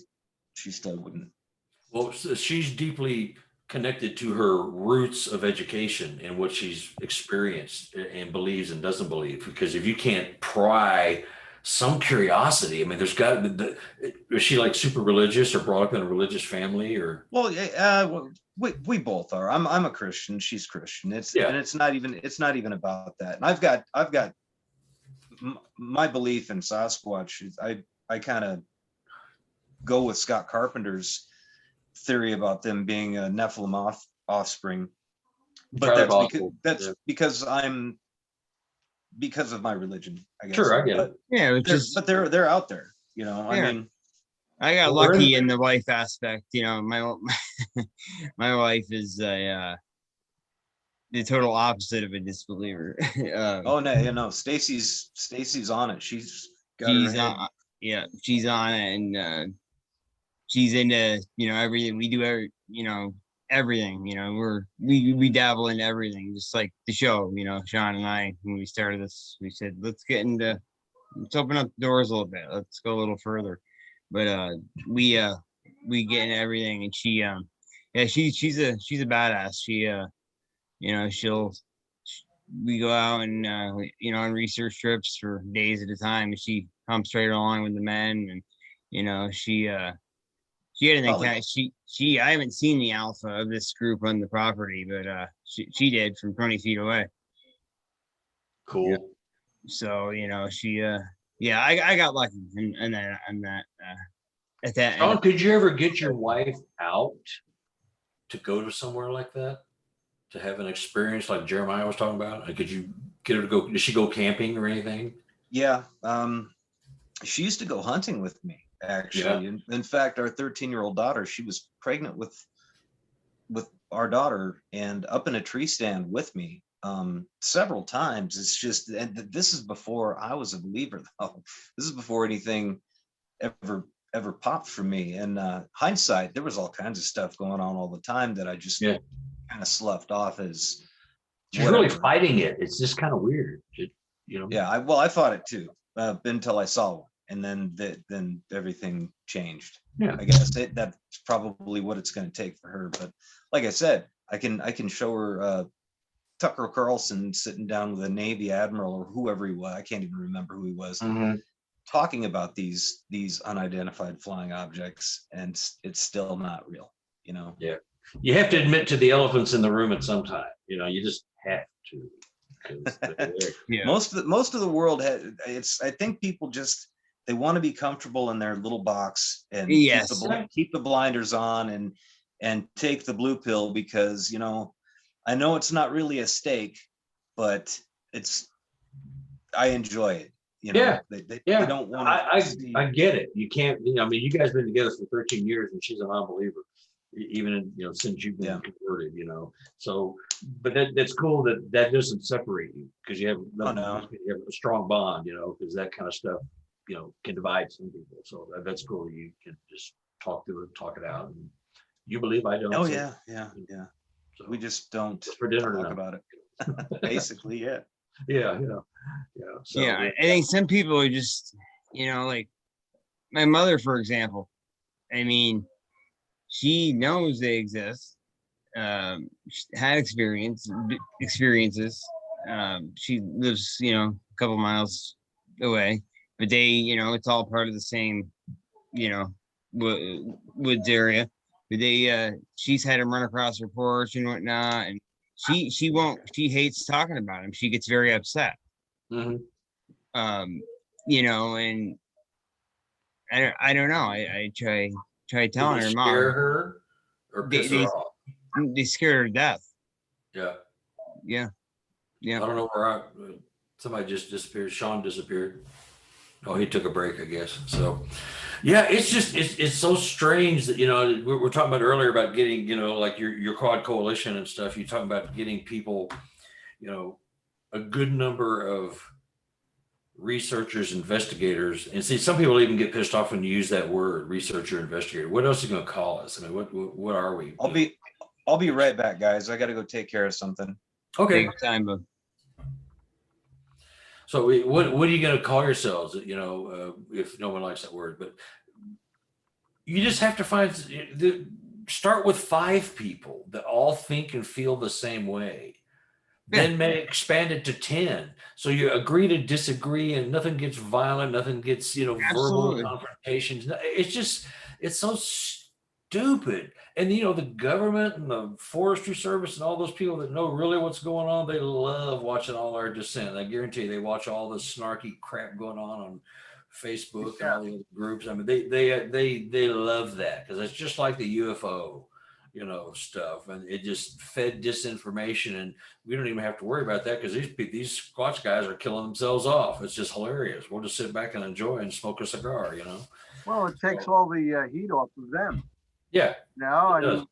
she still wouldn't. Well, so she's deeply connected to her roots of education and what she's experienced and believes and doesn't believe. Because if you can't pry some curiosity, I mean, there's got is she like super religious or brought up in a religious family or? Well, we both are. I'm a Christian. She's Christian. And it's not even about that. And I've got my belief in Sasquatch. I kind of go with Scott Carpenter's theory about them being a Nephilim offspring, but that's because of my religion, I guess. Sure, I get it. Yeah, but they're out there, I mean, I got lucky in the wife aspect. My wife is the total opposite of a disbeliever. Oh no, Stacy's on it. She's on it, and she's into everything. We do everything. We dabble in everything, just like the show. Shawn and I, when we started this, we said let's open up the doors a little bit. Let's go a little further. But we get in everything, and she's a badass. We go out and on research trips for days at a time, and she comes right along with the men, and she had an encounter. I haven't seen the alpha of this group on the property, but she did from 20 feet away. Cool. Yeah. So I got lucky in that at that. Shawn, could you ever get your wife out to go to somewhere like that, to have an experience like Jeremiah was talking about? Could you get her to go? Did she go camping or anything? Yeah, she used to go hunting with me. Actually, in fact, our 13-year-old daughter, she was pregnant with our daughter and up in a tree stand with me several times. It's just, and this is before I was a believer, though. This is before anything ever popped for me. And hindsight, there was all kinds of stuff going on all the time that I just kind of sloughed off as she's really fighting it. It's just kind of weird, Yeah, I thought it too, until I saw one. And then everything changed. Yeah, I guess that's probably what it's going to take for her. But like I said, I can show her Tucker Carlson sitting down with a Navy admiral or whoever he was. I can't even remember who he was, talking about these unidentified flying objects, and it's still not real, you know? Yeah. You have to admit to the elephants in the room at some time, you know, you just have to. 'Cause they're there. Yeah. Most of the world I think people just, they want to be comfortable in their little box and Yes. keep the blinders on and take the blue pill, because, you know, I know it's not really a steak, but I enjoy it. You know, Yeah. they Yeah. don't want I get it. You can't, you know, I mean, you guys been together for 13 years and she's a non-believer, even in, you know, since you've been converted, you know. So, but that's cool that doesn't separate you, because you have you have a strong bond, you know, because that kind of stuff, you know, can divide some people. So that's cool. You can just talk it out. And you believe, I don't. Oh so, yeah. So We just don't for dinner talk now. about it. Basically, yeah. Yeah. So, Yeah, I think some people are just, you know, like my mother, for example. I mean, she knows they exist. She had experiences. She lives, you know, a couple miles away, but they, you know, it's all part of the same, you know, woods area. But they, she's had him run across her porch and whatnot, and she hates talking about him. She gets very upset. You know, and I don't know. I try telling her, scare Mom, her or piss her off. they scared her to death. Yeah. Yeah. I don't know where somebody just disappeared. Shawn disappeared. Oh, he took a break, I guess. So, yeah, it's just it's so strange that, you know, we're talking about earlier about getting, you know, like your quad coalition and stuff. You're talking about getting people, you know, a good number of researchers, investigators, and see, some people even get pissed off when you use that word, researcher, investigator. What else are you going to call us? I mean, what are we? I'll be right back, guys. I got to go take care of something. Okay. Take time, but So what are you going to call yourselves? You know, if no one likes that word, but you just have to start with 5 people that all think and feel the same way. Then may expand it to 10. So you agree to disagree, and nothing gets violent, nothing gets, you know, Absolutely. verbal confrontations. It's so stupid. And, you know, the government and the forestry service and all those people that know really what's going on, they love watching all our dissent. I guarantee you they watch all the snarky crap going on Facebook and all the other groups. I mean, they love that, because it's just like the UFO, you know, stuff, and it just fed disinformation, and we don't even have to worry about that, because these Squatch guys are killing themselves off. It's just hilarious. We'll just sit back and enjoy and smoke a cigar, you know. Well, it takes all the heat off of them. Yeah. No, I does. mean,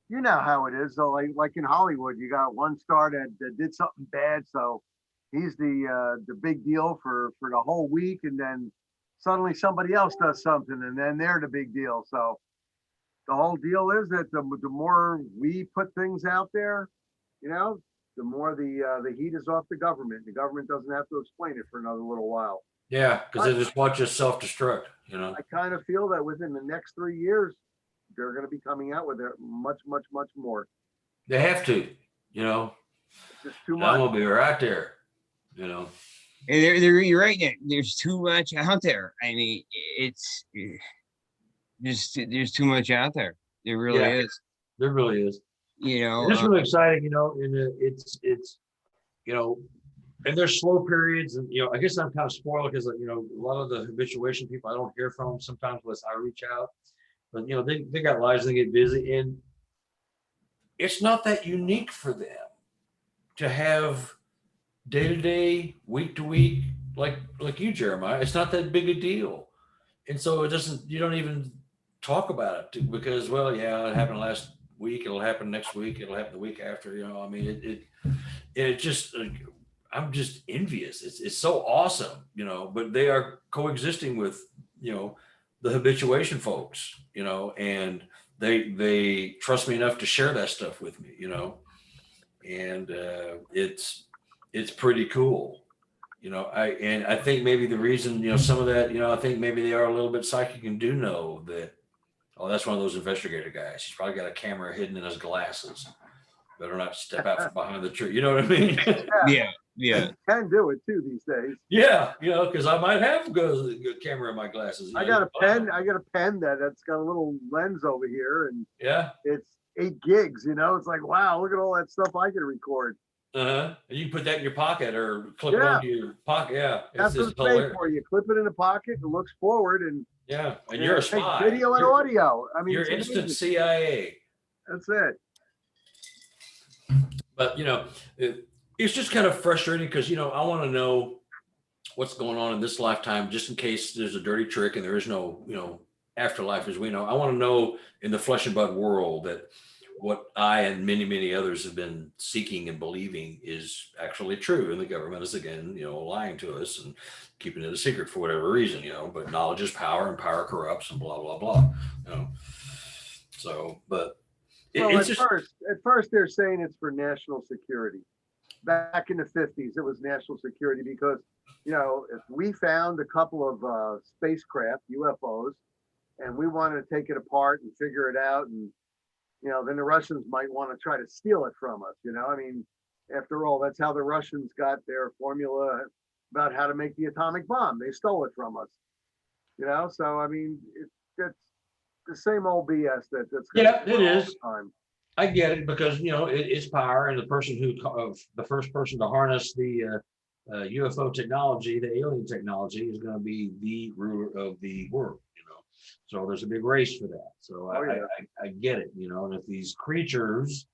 you know how it is. So like in Hollywood, you got one star that did something bad, so he's the big deal for the whole week, and then suddenly somebody else does something, and then they're the big deal. So the whole deal is that the more we put things out there, you know, the more the heat is off the government. The government doesn't have to explain it for another little while. Yeah, because they just watch us self-destruct, you know. I kind of feel that within the next 3 years, they're going to be coming out with it much more. They have to, you know. It's just too I'm much. gonna be right there, you know. and you're right, Nick. There's too much out there. I mean, it's just there's too much out there. There really is. There really is. You know, It's really exciting, you know, and it's you know, and there's slow periods, and you know, I guess I'm kind of spoiled because, you know, a lot of the habituation people I don't hear from sometimes unless I reach out, but you know, they got lives, they get busy, and it's not that unique for them to have day to day, week to week, like you, Jeremiah. It's not that big a deal, and so you don't even talk about it because, well, yeah, it happened last week, it'll happen next week, it'll happen the week after, you know. I mean, it just, I'm just envious. It's so awesome, you know, but they are coexisting with, you know, the habituation folks, you know, and they trust me enough to share that stuff with me, you know, and it's pretty cool, you know. I think maybe the reason, you know, some of that, you know, I think maybe they are a little bit psychic and do know that, oh, that's one of those investigator guys. He's probably got a camera hidden in his glasses. better not step out from behind the tree. You know what I mean? Yeah, yeah. You can do it too these days. Yeah, you know, because I might have a camera in my glasses. I got a pen. I got a pen that's got a little lens over here, and Yeah. it's 8 gigs. You know, it's like, wow, look at all that stuff I can record. And you can put that in your pocket or clip it Yeah. onto your pocket. Yeah, That's what it's it's made hilarious. for. You clip it in the pocket, it looks forward, and Yeah, and you're a it takes spy. video and audio. I mean, You're it's instant amazing. CIA. That's it. But you know, it's just kind of frustrating because you know I want to know what's going on in this lifetime, just in case there's a dirty trick and there is no afterlife as we know. I want to know in the flesh and blood world that what I and many others have been seeking and believing is actually true, and the government is again lying to us and keeping it a secret for whatever reason. But knowledge is power, and power corrupts, and blah blah blah. So, but Well, it's at just first they're saying it's for national security. Back in the 50s, it was national security because, if we found a couple of spacecraft, UFOs, and we wanted to take it apart and figure it out, and, then the Russians might want to try to steal it from us. I mean, after all, that's how the Russians got their formula about how to make the atomic bomb. They stole it from us, So, I mean, it's the same old BS that's Yeah, going it on all is. the time. I get it because it's power, and the first person to harness the UFO technology, the alien technology, is going to be the ruler of the world. So there's a big race for that. So Oh, yeah. I get it. And if these creatures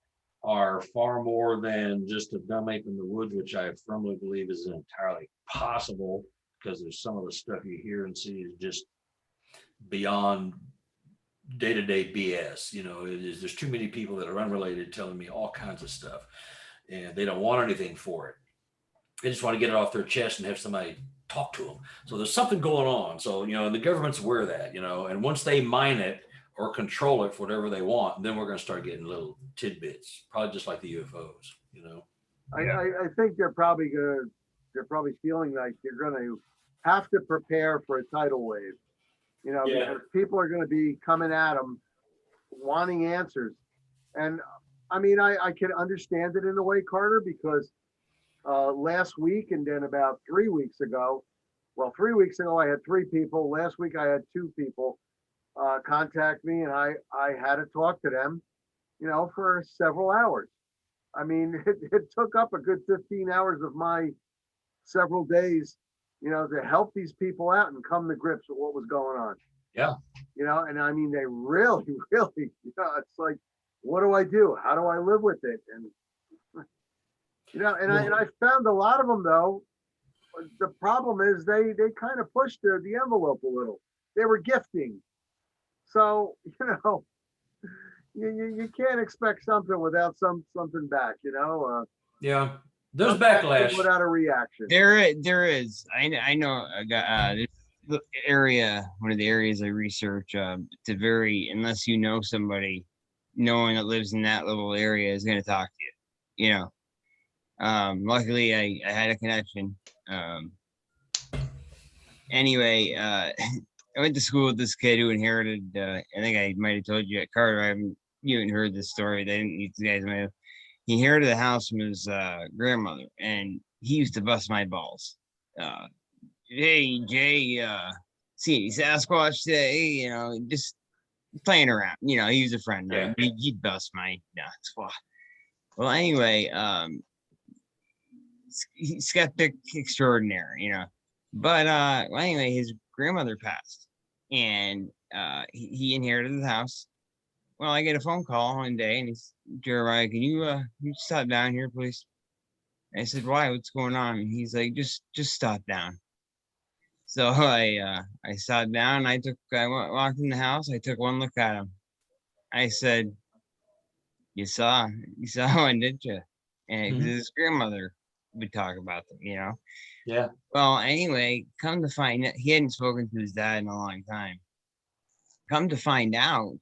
are far more than just a dumb ape in the woods, which I firmly believe is entirely possible, because there's some of the stuff you hear and see is just beyond day-to-day BS. There's too many people that are unrelated telling me all kinds of stuff, and they don't want anything for it. They just want to get it off their chest and have somebody talk to them. So there's something going on. So, and the government's aware of that, and once they mine it or control it for whatever they want, then we're going to start getting little tidbits, probably just like the UFOs, I think they're probably feeling like they're going to have to prepare for a tidal wave, because people are going to be coming at them wanting answers. And I mean, I can understand it in a way, Carter, because last week and then about 3 weeks ago, 3 weeks ago, I had 3 people. Last week, I had 2 people contact me, and I had to talk to them, for several hours. I mean, it took up a good 15 hours of my several days, to help these people out and come to grips with what was going on. Yeah. And I mean, they really, it's like, what do I do? How do I live with it? And, I found a lot of them, though. The problem is they kind of pushed the envelope a little. They were gifting. So, you can't expect something without something back, yeah, there's backlash without a reaction. There is. I know this area, one of the areas I research. It's a very, unless you know somebody, no one that lives in that little area is going to talk to you. Luckily, I had a connection. Anyway, I went to school with this kid who inherited. I think I might have told you at Carter. You haven't heard this story. You guys might have. He inherited the house from his grandmother, and he used to bust my balls. Hey Jay, see Sasquatch today, just playing around. He was a friend. Yeah. He'd bust my nuts. Well, anyway, skeptic extraordinaire, But well, anyway, his grandmother passed, and he inherited the house. Well, I get a phone call one day, and he's, Jeremiah, can you stop down here, please? I said, why? What's going on? And he's like, just stop down. So I sat down. I walked in the house. I took one look at him. I said, you saw one, didn't you? And 'cause his grandmother would talk about them, Yeah. Well, anyway, come to find out, he hadn't spoken to his dad in a long time. Come to find out,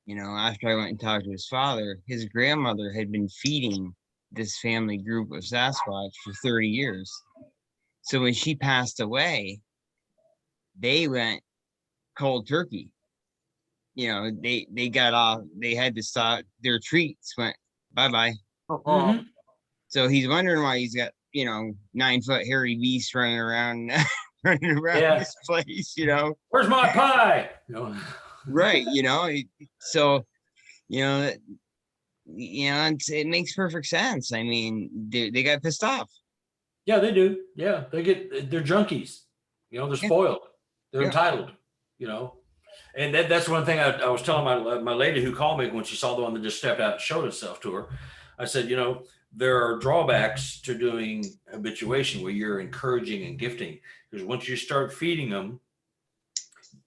after I went and talked to his father, his grandmother had been feeding this family group of Sasquatch for 30 years. So when she passed away, they went cold turkey. They got off, they had to stop, their treats went bye-bye. Oh, Mhm. So he's wondering why he's got, 9-foot hairy beast running around, running around Yeah. this place. Where's my pie? Right. So, it makes perfect sense. I mean, they got pissed off. Yeah, they do. Yeah, they're junkies. They're Yeah. spoiled. They're Yeah. entitled. And that's one thing I was telling my lady who called me when she saw the one that just stepped out and showed itself to her. I said, there are drawbacks to doing habituation where you're encouraging and gifting, because once you start feeding them,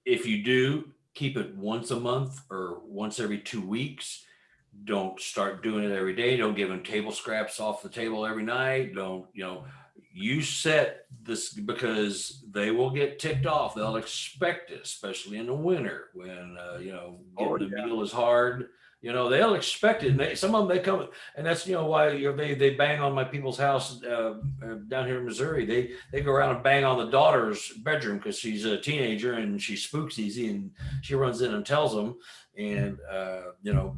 if you do keep it once a month or once every 2 weeks, don't start doing it every day. Don't give them table scraps off the table every night. Don't, you set this, because they will get ticked off. They'll expect it, especially in the winter when, getting the meal is hard. They'll expect it. And some of them, they come, and that's, why they bang on my people's house down here in Missouri. They go around and bang on the daughter's bedroom because she's a teenager and she spooks easy, and she runs in and tells them. And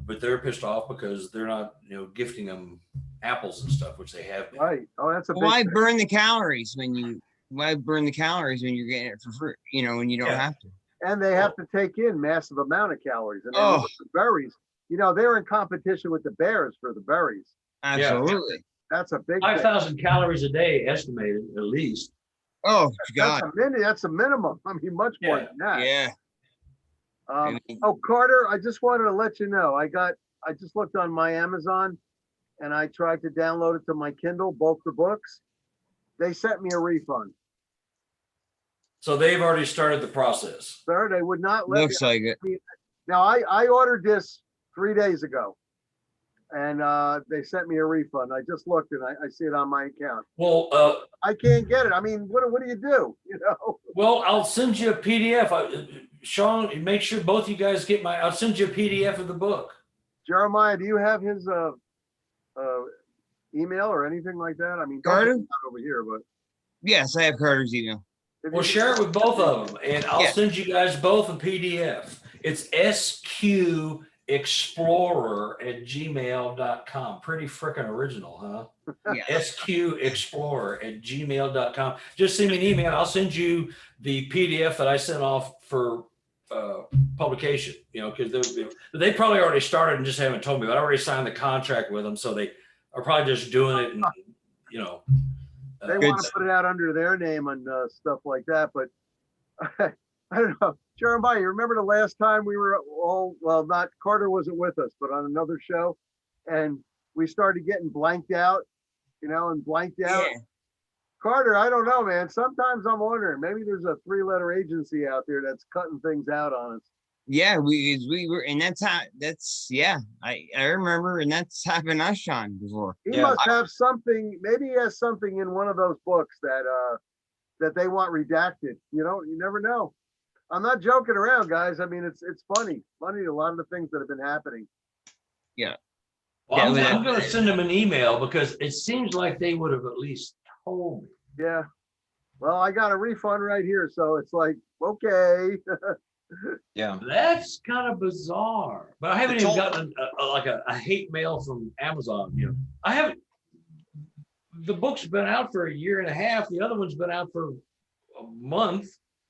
but they're pissed off because they're not gifting them apples and stuff, which they have been. right. Oh, that's a big Why thing. burn the calories when you're getting it for free, when you don't Yeah. have to. And they have to take in massive amount of calories. And then Oh. with the berries, they're in competition with the bears for the berries. Absolutely. That's a big thing. 5,000 calories a day estimated, at least. Oh God. That's a minimum. I mean, much more Yeah. than that. Yeah. I mean, Carter, I just wanted to let you know, I just looked on my Amazon and I tried to download it to my Kindle, both the books. They sent me a refund. So they've already started the process. Sir, they would not let looks me. like it. Now, I ordered this 3 days ago and they sent me a refund. I just looked and I see it on my account. Well, I can't get it. I mean, what do you do? I'll send you a PDF. Shawn, make sure both you guys get I'll send you a PDF of the book. Jeremiah, do you have his email or anything like that? I mean, Carter? not over here, but Yes, I have Carter's email. if Well, you- share it with both of them, and I'll Yeah. send you guys both a PDF. It's sqexplorer@gmail.com. Pretty freaking original, huh? Yeah. sqexplorer@gmail.com. Just send me an email. I'll send you the PDF that I sent off for publication, because they probably already started and just haven't told me, but I already signed the contract with them. So they are probably just doing it. And, they want to put it out under their name and stuff like that, but I don't know. Jeremiah, you remember the last time we were not Carter wasn't with us, but on another show, and we started getting blanked out, and blanked out. Yeah. Carter, I don't know, man. Sometimes I'm wondering, maybe there's a 3-letter agency out there that's cutting things out on us. Yeah, we were, and I remember, and that's happened to us, Shawn, before. He Yeah. must have something, maybe he has something in one of those books that they want redacted. You never know. I'm not joking around, guys. I mean, it's funny. Funny, a lot of the things that have been happening. Well, Yeah, I'm going to send them an email because it seems like they would have at least told me. Yeah. Well, I got a refund right here, so it's like, okay. Yeah. That's kind of bizarre. But I haven't It's even all- gotten a hate mail from Amazon. I haven't. The book's been out for 1.5 years. The other one's been out for a month.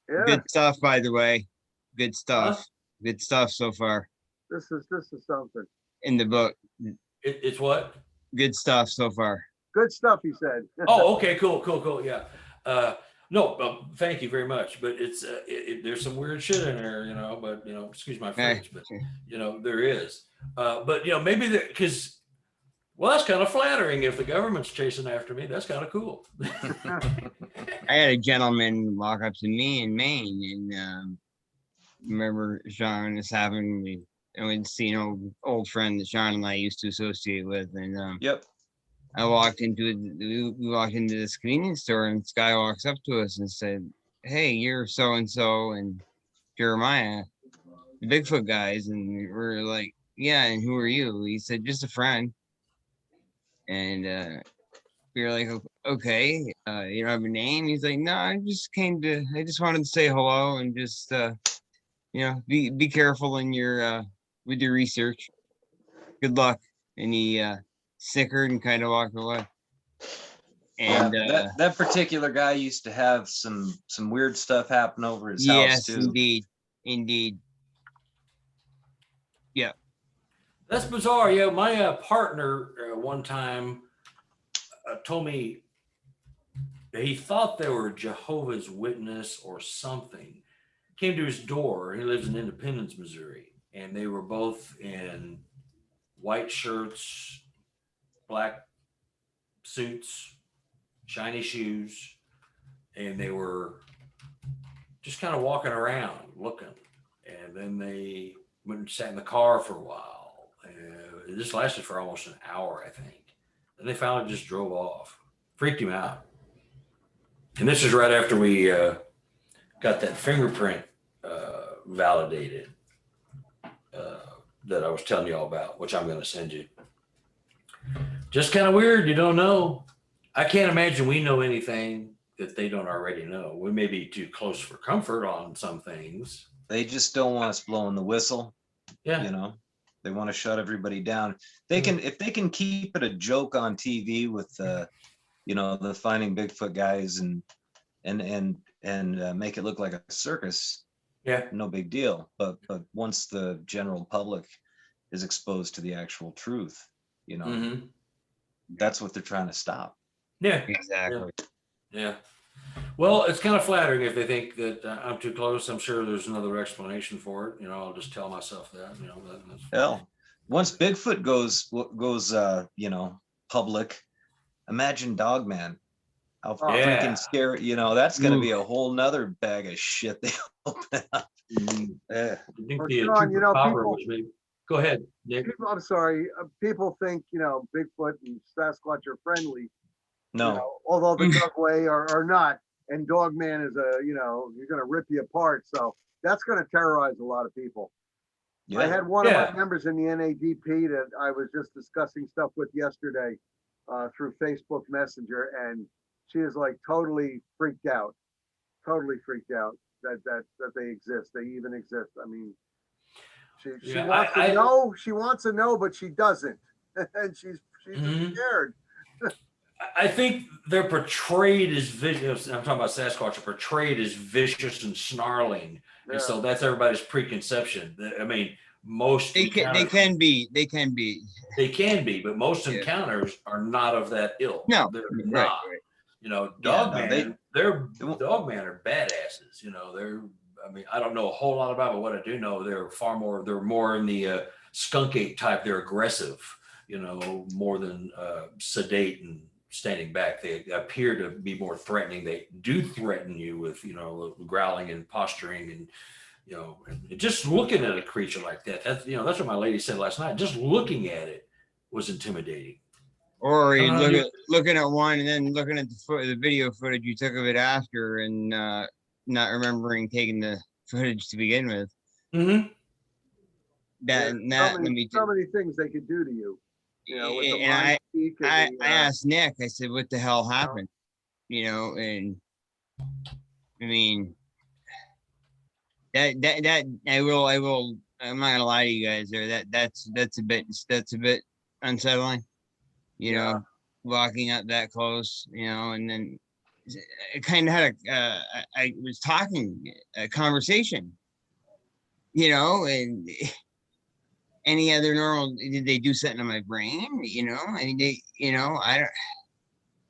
Yeah, Good stuff, by the way. Good stuff. Good stuff so far this is something. in the book. It's what? Good stuff so far. Good stuff, he said. Oh, okay, cool. Yeah. No, thank you very much. But it's there's some weird shit in there, But excuse my French, but there is. But maybe because. Well, that's kind of flattering. If the government's chasing after me, that's kind of cool. I had a gentleman walk up to me in Maine, and remember Shawn, this happened. We went to see an old friend that Shawn and I used to associate with, and Yep. we walked into this convenience store, and this guy walks up to us and said, "Hey, you're so and so, and Jeremiah, the Bigfoot guys," and we're like, "Yeah, and who are you?" He said, "Just a friend." And we were like, "Okay, you don't have a name?" He's like, "No, I just wanted to say hello and just, be careful in your with your research. Good luck." And he snickered and kind of walked away. Yeah, And that particular guy used to have some weird stuff happen over his house yes, too. indeed. Yeah. That's bizarre. Yeah, my partner one time told me that he thought they were Jehovah's Witness or something. Came to his door. He lives in Independence, Missouri, and they were both in white shirts, black suits, shiny shoes, and they were just kind of walking around looking. And then they went and sat in the car for a while. This lasted for almost an hour, I think. And they finally just drove off. Freaked him out. And this is right after we got that fingerprint validated that I was telling you all about, which I'm going to send you. Just kind of weird. You don't know. I can't imagine we know anything that they don't already know. We may be too close for comfort on some things. They just don't want us blowing the whistle. Yeah. You know, they want to shut everybody down. They can, if they can keep it a joke on TV with, you know, the Finding Bigfoot guys and make it look like a circus. Yeah. No big deal. But once the general public is exposed to the actual truth, you know, Mm-hmm. that's what they're trying to stop. Yeah. Exactly. Yeah. Well, it's kind of flattering if they think that I'm too close. I'm sure there's another explanation for it. You know, I'll just tell myself that. You know, that's... Hell, once Bigfoot goes, you know, public, imagine Dogman. How Yeah. freaking scary! You know, that's going to be a whole nother bag of shit they open up. I think Well, the Shawn, you know, power people- was maybe. Go ahead, Nick. I'm sorry. People think, you know, Bigfoot and Sasquatch are friendly. No, You know, although the Dugway are not. And Dogman is you know, you're going to rip you apart. So that's going to terrorize a lot of people. yeah, I had one of Yeah. my members in the NADP that I was just discussing stuff with yesterday through Facebook Messenger, and she is like totally freaked out that they exist. They even exist. I mean, she Yeah, wants to know. She wants to know, but she doesn't, and she's Mhm. scared. I think they're portrayed as vicious. I'm talking about Sasquatch, are portrayed as vicious and snarling. Yeah. And so that's everybody's preconception. I mean, most They can be. They can be. but most Yeah. encounters are not of that ilk. No, They're right, not. right. You know, Yeah, no, Dogman, Dogman are badasses. You know, I mean, I don't know a whole lot about it, but what I do know, they're more in the skunk ape type. They're aggressive, you know, more than sedate and standing back. They appear to be more threatening. They do threaten you with, you know, growling and posturing and, you know, and just looking at a creature like that. That's, you know, that's what my lady said last night. Just looking at it was intimidating. Or you you- looking at one and then looking at the video footage you took of it after and not remembering taking the footage to begin with. Mm-hmm. That so many things they could do to you. You know, with the and mind speak and I the, asked Nick, I said, what the hell happened? You know, and I mean, that I will, I'm not gonna lie to you guys there. That's a bit unsettling, you know, walking up that close, you know, and then it kind of had I was talking a conversation, you know, and any other normal, did they do something to my brain? You know, I mean, I don't.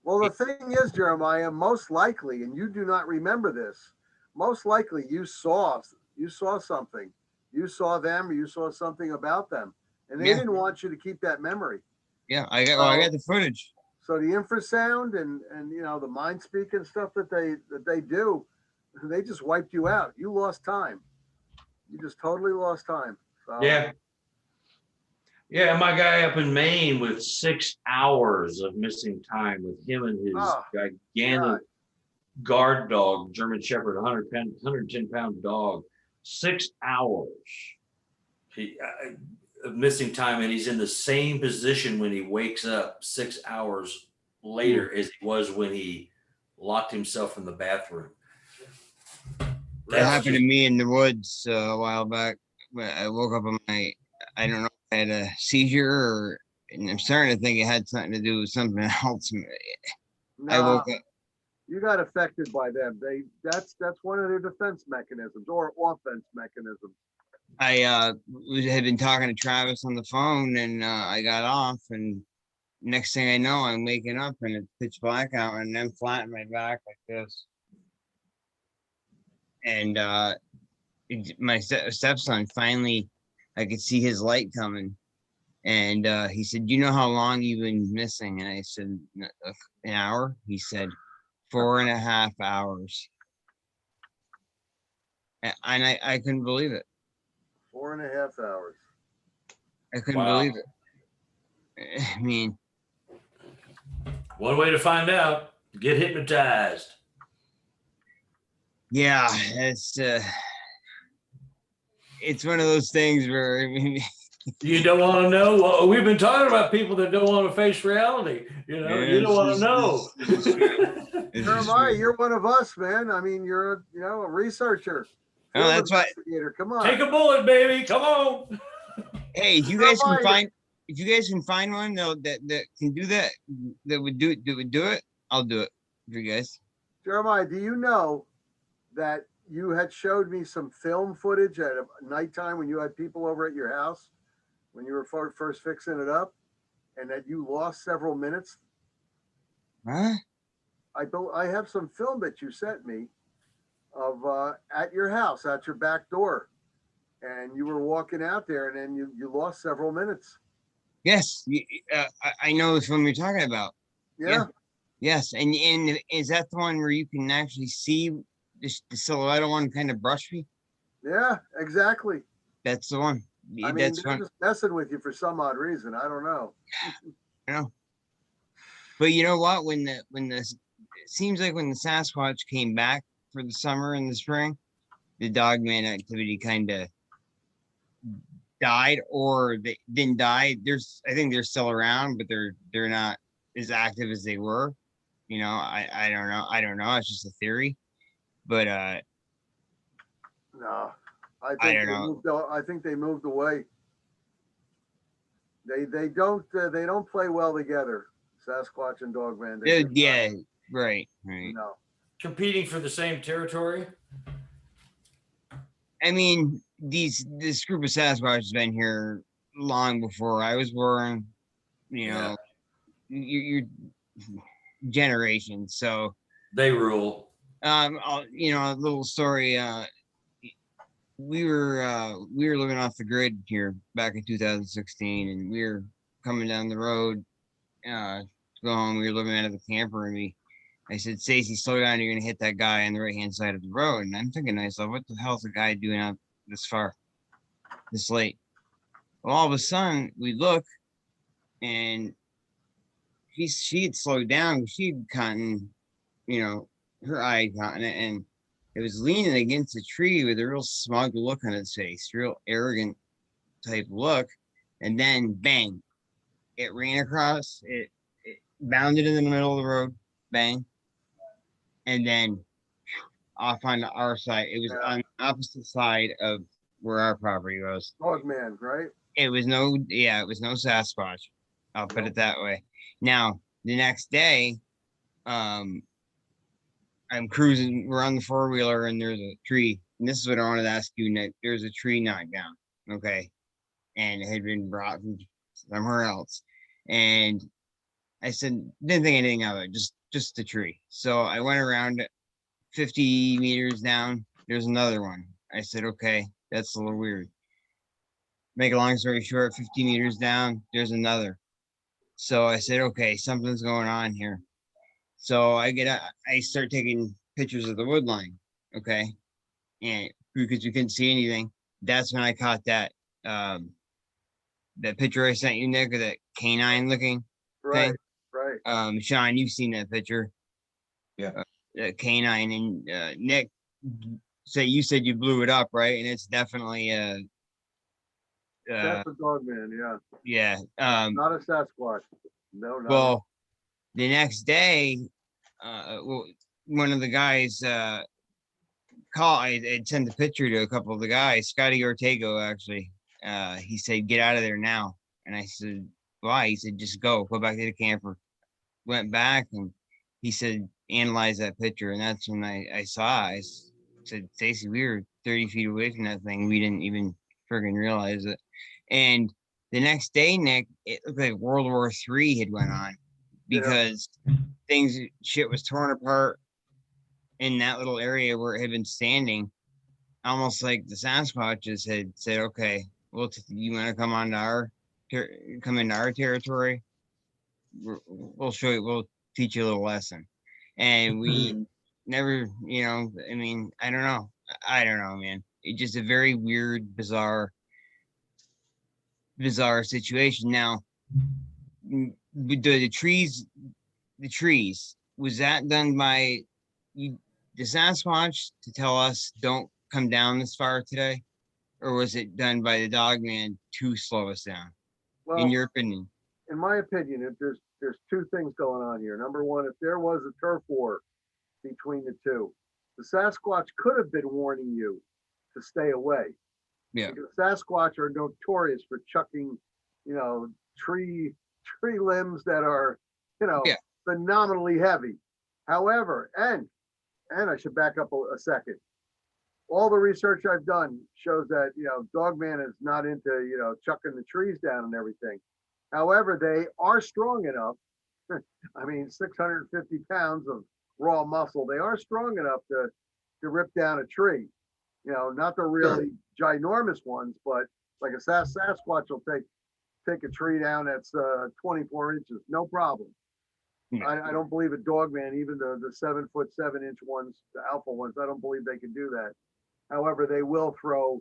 Well, the thing is, Jeremiah, most likely, and you do not remember this, most likely you saw something. You saw them, or you saw something about them, and they Yeah. didn't want you to keep that memory. Yeah, I got the footage. So the infrasound and you know the mind speak and stuff that they do, they just wiped you out. You lost time. You just totally lost time. So, Yeah. Yeah, my guy up in Maine with 6 hours of missing time with him and his Oh, gigantic guard dog, German Shepherd, 110-pound dog. 6 hours. Missing time, and he's in the same position when he wakes up 6 hours later as he was when he locked himself in the bathroom. That happened to me in the woods a while back. I woke up on I don't know, I had a seizure or and I'm starting to think it had something to do with something else. I No, woke up. you got affected by them. That's one of their defense mechanisms or offense mechanisms. I had been talking to Travis on the phone, and I got off, and next thing I know, I'm waking up and it's pitch black out, and I'm flat on my back like this. And my stepson finally, I could see his light coming, and he said, "You know how long you've been missing?" And I said, "An hour." He said, 4.5 hours. And I couldn't believe it. 4.5 hours. I couldn't Wow. believe it. I mean, One way to find out, get hypnotized. yeah, it's one of those things where, I mean, You don't want to know. Well, we've been talking about people that don't want to face reality. You know, you don't want to know. Jeremiah, you're one of us, man. I mean, you're a researcher. Oh, that's why. Investigator. Come on. Take a bullet, baby. Come on. Hey, if you guys can Jeremiah. find one that can do that, that would do it, I'll do it for you guys. Jeremiah, do you know that you had showed me some film footage at nighttime when you had people over at your house when you were first fixing it up, and that you lost several minutes? Huh? I have some film that you sent me of at your house, at your back door, and you were walking out there, and then you lost several minutes. Yes, I know which one you're talking about. Yeah. Yes, and is that the one where you can actually see the silhouette of one kind of brush me? Yeah, exactly. That's the one. I mean, That's they're one. just messing with you for some odd reason. I don't know. I know. But you know what? When it seems like when the Sasquatch came back for the summer and the spring, the Dogman activity kind of died, or they didn't die. I think they're still around, but they're not as active as they were. You know, I don't know. I don't know. It's just a theory. But No, I I think don't know. I think they moved away. They don't play well together. Sasquatch and Dogman. They do not. Yeah, right. No. Competing for the same territory. I mean, this group of Sasquatch has been here long before I was born. You know, your generation. So They rule. a little story. We were living off the grid here back in 2016, and we were coming down the road to go home. We were living out of the camper, and I said, "Stacy, slow down. You're gonna hit that guy on the right hand side of the road." And I'm thinking to myself, what the hell's the guy doing out this far, this late? Well, all of a sudden we look, and she had slowed down. She'd gotten, her eye had gotten it, and it was leaning against a tree with a real smug look on its face, real arrogant type look. And then bang, it ran across, it bounded in the middle of the road, bang. And then off on our side, it was on the opposite side of where our property was. Dogman, right? It was no Sasquatch. I'll put it that way. Now, the next day, I'm cruising, we're on the four-wheeler, and there's a tree. And this is what I wanted to ask you, Nick. There's a tree knocked down, okay? And it had been brought from somewhere else. And I said, didn't think anything of it, just the tree. So I went around 50 meters down. There's another one. I said, okay, that's a little weird. Make a long story short, 50 meters down, there's another. So I said, okay, something's going on here. So I start taking pictures of the wood line, okay? And because you couldn't see anything, that's when I caught that picture I sent you, Nick, of that canine looking Right, thing. right. Shawn, you've seen that picture. Yeah. That canine, and Nick, you said you blew it up, right? And it's definitely That's a Dogman, yeah. yeah. Not a Sasquatch. No, no. Well, the next day, one of the guys called. I'd sent the picture to a couple of the guys. Scotty Ortego, actually. He said, "Get out of there now." And I said, why? He said, just go back to the camper. Went back and he said, analyze that picture. And that's when I saw, said, Stacy, we were 30 feet away from that thing. We didn't even friggin' realize it. And the next day, Nick, it looked like World War III had went on because shit was torn apart in that little area where it had been standing, almost like the Sasquatches had said, okay, well, you want to come on to come into our territory? We'll show you, we'll teach you a little lesson. And we never, I mean, I don't know, man. It's just a very weird, bizarre situation. Now, the trees, was that done by the Sasquatch to tell us don't come down this far today, or was it done by the Dogman to slow us down? Well, In your opinion? In my opinion, if there's two things going on here. Number one, if there was a turf war between the two, the Sasquatch could have been warning you to stay away. Yeah. Because Sasquatch are notorious for chucking, tree limbs that are, phenomenally heavy. However, and I should back up a second. All the research I've done shows that, Dogman is not into, chucking the trees down and everything. However, they are strong enough. I mean, 650 pounds of raw muscle. They are strong enough to rip down a tree. Not the really ginormous ones, but like a Sasquatch will take a tree down that's 24 inches, no problem. I don't believe a Dogman, even the 7'7" ones, the alpha ones, I don't believe they can do that. However, they will throw,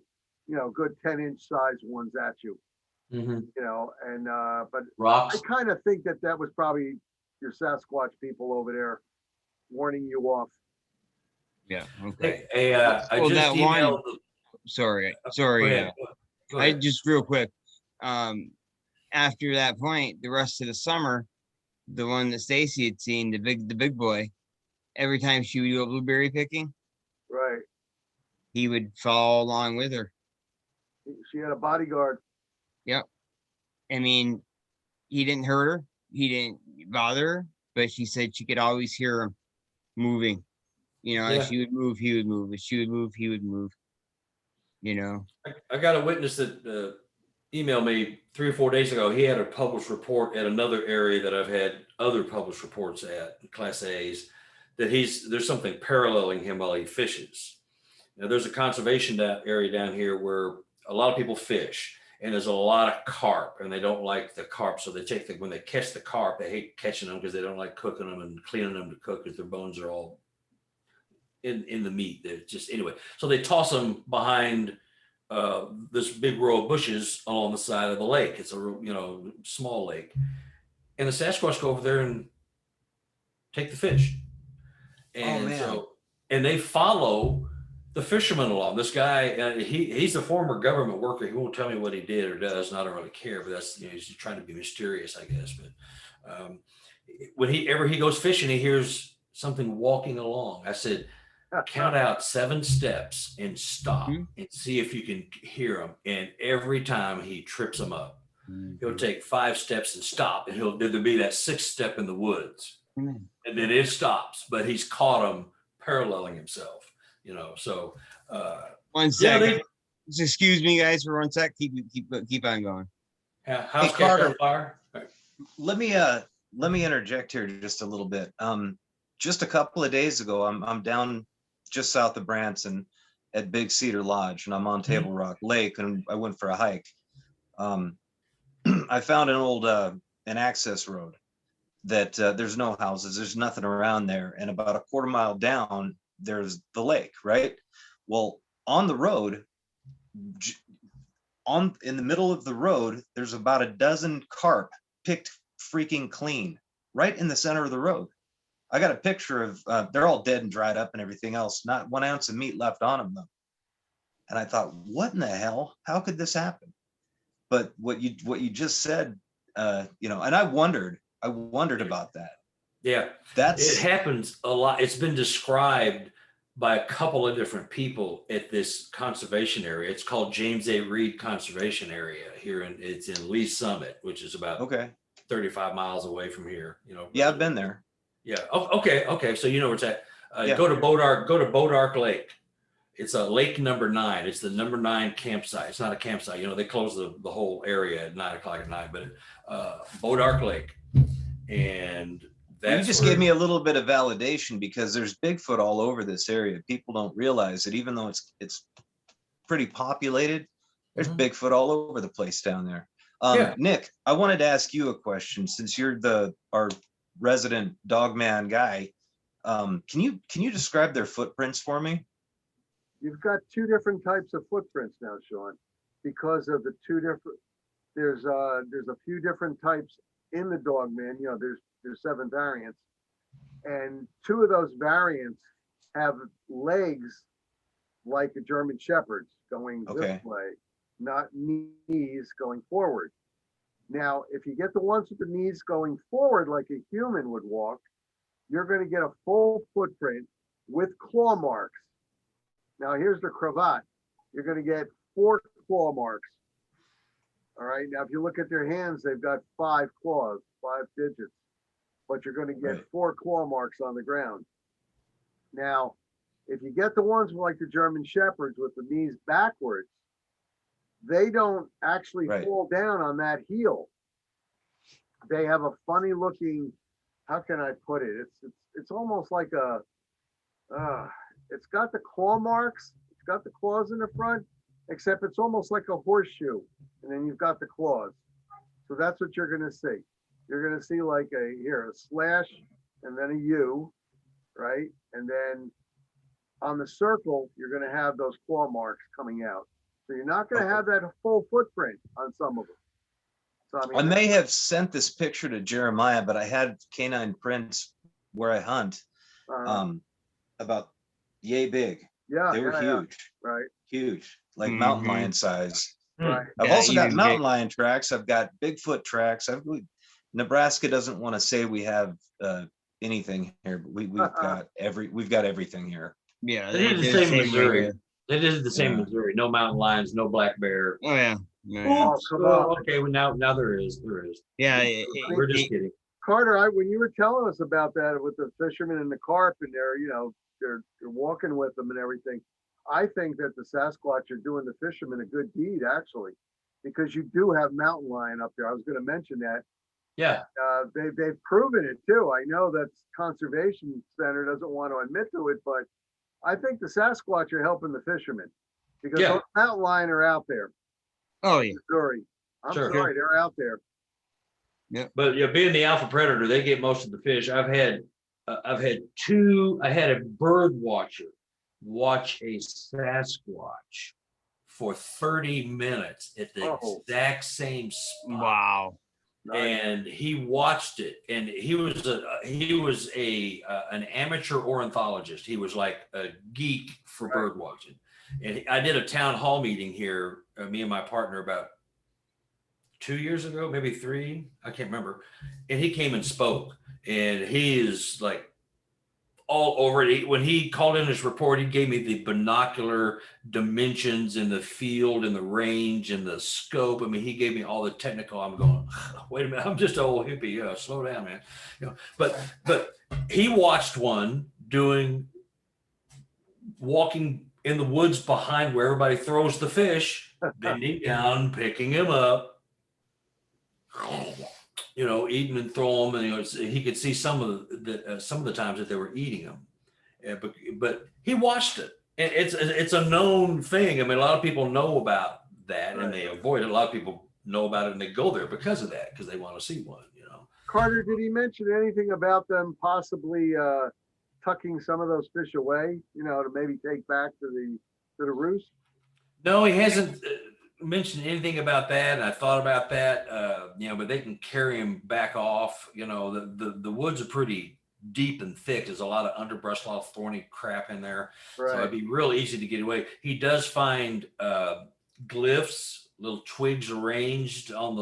good 10-inch size ones at you. But Rocks. I kind of think that was probably your Sasquatch people over there warning you off. Yeah. Okay. Hey, I Well, just that emailed. Sorry. Go ahead. Go I ahead. just real quick. After that point, the rest of the summer, the one that Stacy had seen, the big boy, every time she would go blueberry picking, Right. he would follow along with her. She had a bodyguard. Yep. I mean, he didn't hurt her. He didn't bother her, but she said she could always hear him moving. If she would move, he would move. If she would move, he would move. I got a witness that emailed me 3 or 4 days ago. He had a published report at another area that I've had other published reports at, Class A's, that there's something paralleling him while he fishes. Now, there's a conservation area down here where a lot of people fish, and there's a lot of carp, and they don't like the carp. So when they catch the carp, they hate catching them because they don't like cooking them and cleaning them to cook because their bones are all in the meat. They're just, anyway. So they toss them behind this big row of bushes along the side of the lake. It's a small lake, and the Sasquatch go over there and take the fish. And and they follow the fisherman along. This guy, he's a former government worker. He won't tell me what he did or does, and I don't really care. But that's he's just trying to be mysterious, I guess. But whenever he goes fishing, he hears something walking along. I said, count out 7 steps and stop and see if you can hear him. And every time he trips them up, he'll take 5 steps and stop, and there'll be that 6th step in the woods, and then it stops. But he's caught him paralleling himself. So 1 second. Just excuse me, guys, for 1 sec. Keep on going. How's Carter, fire? let me interject here just a little bit. Just a couple of days ago, I'm down just south of Branson at Big Cedar Lodge, and I'm on Table Rock Lake, and I went for a hike. I found an old an access road that there's no houses, there's nothing around there, and about a quarter mile down there's the lake, right? Well, on the road, in the middle of the road, there's about a dozen carp picked freaking clean right in the center of the road. I got a picture of they're all dead and dried up and everything else, not 1 ounce of meat left on them though. And I thought, what in the hell? How could this happen? But what you just said, and I wondered about that. Yeah, it happens a lot. It's been described by a couple of different people at this conservation area. It's called James A. Reed Conservation Area here, and it's in Lee Summit, which is about Okay. 35 miles away from here. You know. Yeah, I've been there. Yeah. Oh, okay. So you know where it's at. Yeah. Go to Bodark Lake. It's a lake number 9. It's the number 9 campsite. It's not a campsite. You know, they close the whole area at 9 o'clock at night, but Bodark Lake. And You just gave me a little bit of validation because there's Bigfoot all over this area. People don't realize that even though it's pretty populated, there's Bigfoot all over the place down there. Yeah. Nick, I wanted to ask you a question since you're our resident Dogman guy. Can you describe their footprints for me? You've got 2 different types of footprints now, Shawn, because of the 2 different, there's a few different types in the Dogman. You know, there's 7 variants, and 2 of those variants have legs like a German Shepherd's going this way, not knees going forward. Now, if you get the ones with the knees going forward like a human would walk, you're going to get a full footprint with claw marks. Now, here's the cravat. You're going to get 4 claw marks. All right. Now, if you look at their hands, they've got 5 claws, 5 digits, but you're going to get 4 claw marks on the ground. Now, if you get the ones like the German Shepherds with the knees backwards, they don't actually fall down on that heel. They have a funny looking, how can I put it? It's almost like a, it's got the claw marks, it's got the claws in the front, except it's almost like a horseshoe. And then you've got the claws. So that's what you're going to see. You're going to see like a slash and then a U, right? And then on the circle, you're going to have those claw marks coming out. So you're not going to have that full footprint on some of them. So, I mean, I may have sent this picture to Jeremiah, but I had canine prints where I hunt about yay big. Yeah, they were huge. Yeah. Right. Huge, like mountain lion size. Right. I've also got mountain lion tracks. I've got Bigfoot tracks. Nebraska doesn't want to say we have anything here, but we've got everything here. Yeah, They did the same in Missouri. They did the same in Missouri. No mountain lions, no black bear. Oh yeah. Oops, okay, well now there is. Yeah, we're just kidding. Carter, when you were telling us about that with the fishermen and the carp, and they're walking with them and everything, I think that the Sasquatch are doing the fishermen a good deed, actually, because you do have mountain lion up there. I was going to mention that. Yeah. They've proven it too. I know that Conservation Center doesn't want to admit to it, but I think the Sasquatch are helping the fishermen because those mountain lion are out there. Oh yeah. Sorry. I'm sorry, they're out there. Yeah. But being the alpha predator, they get most of the fish. I had a bird watcher watch a Sasquatch for 30 minutes at the exact same spot. Wow. And he watched it, and he was an amateur ornithologist. He was like a geek for bird watching. And I did a town hall meeting here, me and my partner, about 2 years ago, maybe 3, I can't remember. And he came and spoke, and he is like all over it. When he called in his report, he gave me the binocular dimensions in the field and the range and the scope. I mean, he gave me all the technical. I'm going, wait a minute, I'm just an old hippie. Slow down, man. But he watched one walking in the woods behind where everybody throws the fish, bending down, picking him up, eating and throw them, and he could see some of the times that they were eating them, but he watched it, and it's a known thing. I mean, a lot of people know about that, and they avoid it. A lot of people know about it, and they go there because of that, because they want to see one. Carter, did he mention anything about them possibly tucking some of those fish away? To maybe take back to the roost? No, he hasn't mentioned anything about that, and I thought about that, but they can carry him back off. The woods are pretty deep and thick. There's a lot of underbrush, a lot of thorny crap in there, so it'd be real easy to get away. He does find glyphs, little twigs arranged on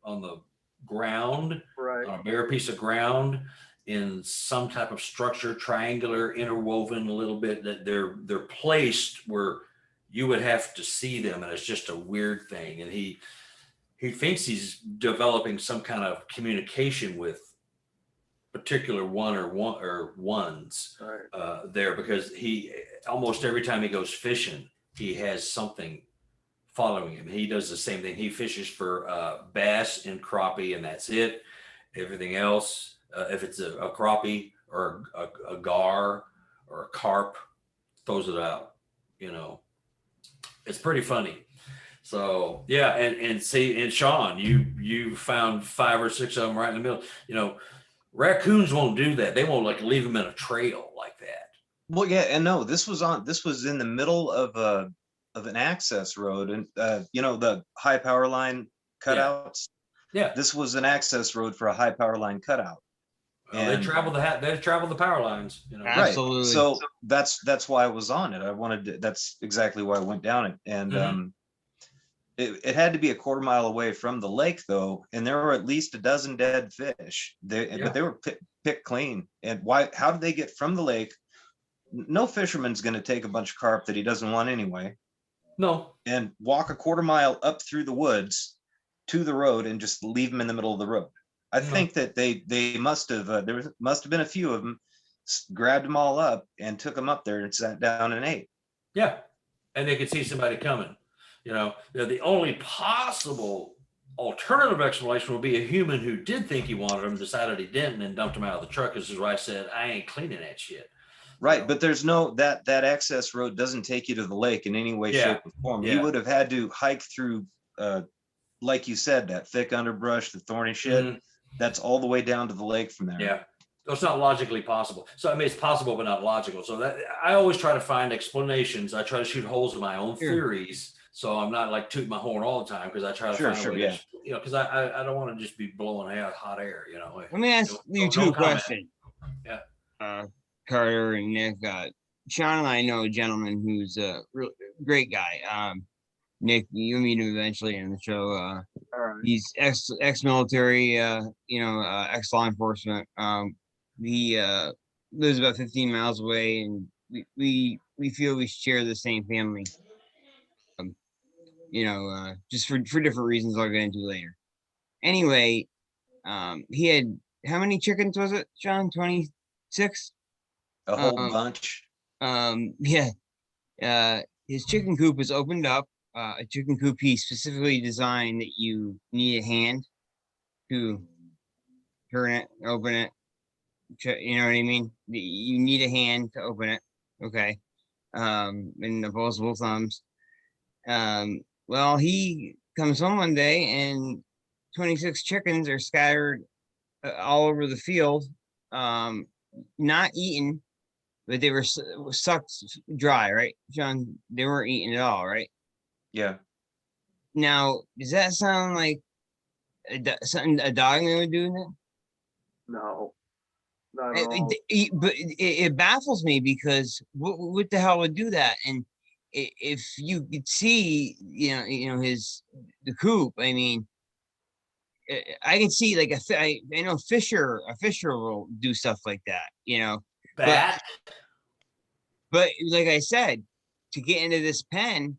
the ground, on a bare piece of ground, in some type of structure, triangular, interwoven a little bit, that they're placed where you would have to see them, and it's just a weird thing. And he thinks he's developing some kind of communication with particular ones Right. there, because he almost every time he goes fishing, he has something following him. He does the same thing. He fishes for bass and crappie, and that's it. Everything else, if it's a crappie or a gar or a carp, throws it out. You know, it's pretty funny. So yeah, and see, and Shawn, you found 5 or 6 of them right in the middle. You know, raccoons won't do that. They won't like leave them in a trail like that. Well, yeah, and no, this was in the middle of an access road, and the high power line cutouts. Yeah, This was an access road for a high power line cutout. well, they travel the power lines. You know, Right. Absolutely. So that's why I was on it. I wanted to, that's exactly why I went down it. And it had to be a quarter mile away from the lake though, and there were at least a dozen dead fish. But they were picked clean. And how did they get from the lake? No fisherman's going to take a bunch of carp that he doesn't want anyway no, and walk a quarter mile up through the woods to the road and just leave them in the middle of the road. I think that they must have must have been a few of them, grabbed them all up and took them up there and sat down and ate. yeah, and they could see somebody coming. You know, the only possible alternative explanation would be a human who did think he wanted them, decided he didn't, and dumped them out of the truck. This is why I said I ain't cleaning that shit. Right, but there's no that access road doesn't take you to the lake in any way, shape, or form. Yeah. You would have had to hike through, like you said, that thick underbrush, the thorny shit. That's all the way down to the lake from there. Yeah, so it's not logically possible. So I mean, it's possible, but not logical. So that I always try to find explanations. I try to shoot holes in my own theories, so I'm not like tooting my horn all the time, because I try to find a way to, you know, because I don't want to just be blowing out hot air. You know. Let me ask you two questions. Yeah. Carter and Nick. Shawn and I know a gentleman who's a real great guy. Nick, you'll meet him eventually in the show. All right. He's ex-military, ex-law enforcement. He lives about 15 miles away, and we feel we share the same family. Just for different reasons I'll get into later. Anyway, he had, how many chickens was it, Shawn? 26? A whole bunch. His chicken coop was opened up. A chicken coop he specifically designed that you need a hand to turn it, open it. You know what I mean? You need a hand to open it. Okay. And opposable thumbs. Well, he comes home one day and 26 chickens are scattered all over the field, not eaten, but they were sucked dry, right, Shawn? They weren't eaten at all, right? Yeah. Now, does that sound like something a dogman would do? That? No, not at all. But it baffles me, because what the hell would do that? And if you could see, the coop. I mean, I can see like I know a fisher will do stuff like that, But like I said, to get into this pen,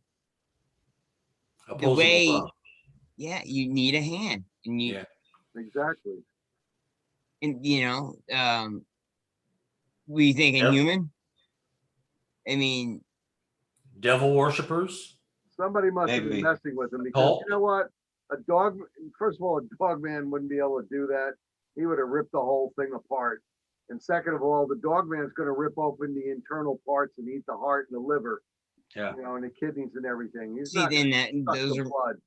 the way, you need a hand, and Exactly. And we think a human. I mean, devil worshippers. Somebody must have been messing with him, because you know what? First of all, a dog man wouldn't be able to do that. He would have ripped the whole thing apart. And second of all, the dog man is going to rip open the internal parts and eat the heart and the liver, and the kidneys and everything. He's not then that those are blood.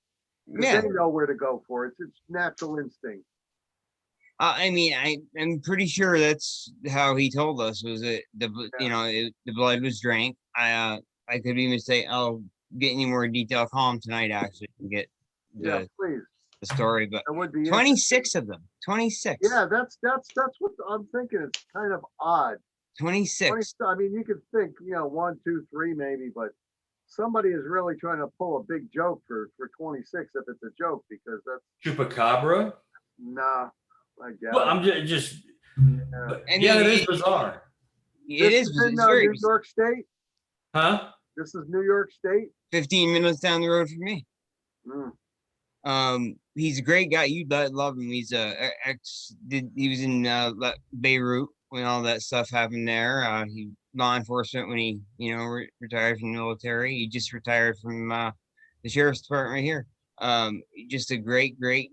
They know where to go for it. It's natural instinct. I mean, I'm pretty sure that's how he told us, was that the blood was drank. I could be mistaken. I'll get any more detail. Call him tonight, actually, and get please. The story. But that would be 26 of them. 26. Yeah, that's what I'm thinking. It's kind of odd. 26. I mean, you could think, 1, 2, 3 maybe, but somebody is really trying to pull a big joke for 26 if it's a joke, because that's Chupacabra. nah. I guess. Well, I'm just But I yeah, mean, it is bizarre. it This is. is in It's very New York State. Huh? This is New York State. 15 minutes down the road from me. Mm. He's a great guy. You'd love him. He's he was in Beirut when all that stuff happened there. He law enforcement when he, retired from the military. He just retired from the sheriff's department here. Just a great guy.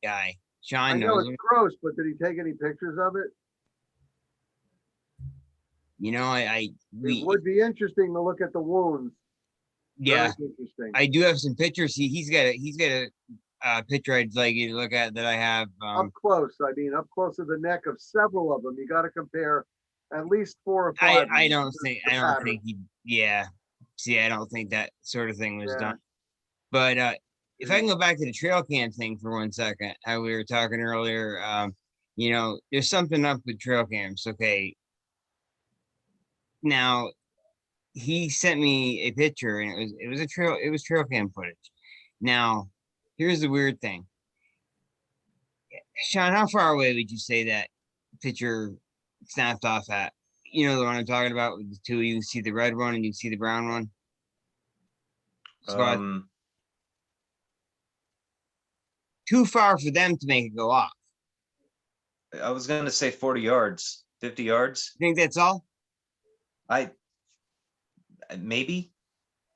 I Shawn know knows it's him. gross, but did he take any pictures of it? It We would be interesting to look at the wounds. yeah, Very interesting. I do have some pictures. He's got a picture I'd like you to look at that I have. Up close. I mean, up close to the neck of several of them. You got to compare at least 4 or 5. I don't think pattern. he yeah. See, I don't think that sort of thing was Yeah. done. But if I can go back to the trail cam thing for 1 second, how we were talking earlier, there's something up with trail cams. Okay. Now he sent me a picture and it was trail cam footage. Now, here's the weird thing. Shawn, how far away would you say that picture snapped off at? You know the one I'm talking about with the two. You can see the red one and you can see the brown one. Squad. Too far for them to make it go off. I was gonna say 40 yards, 50 yards. You think that's all? Maybe.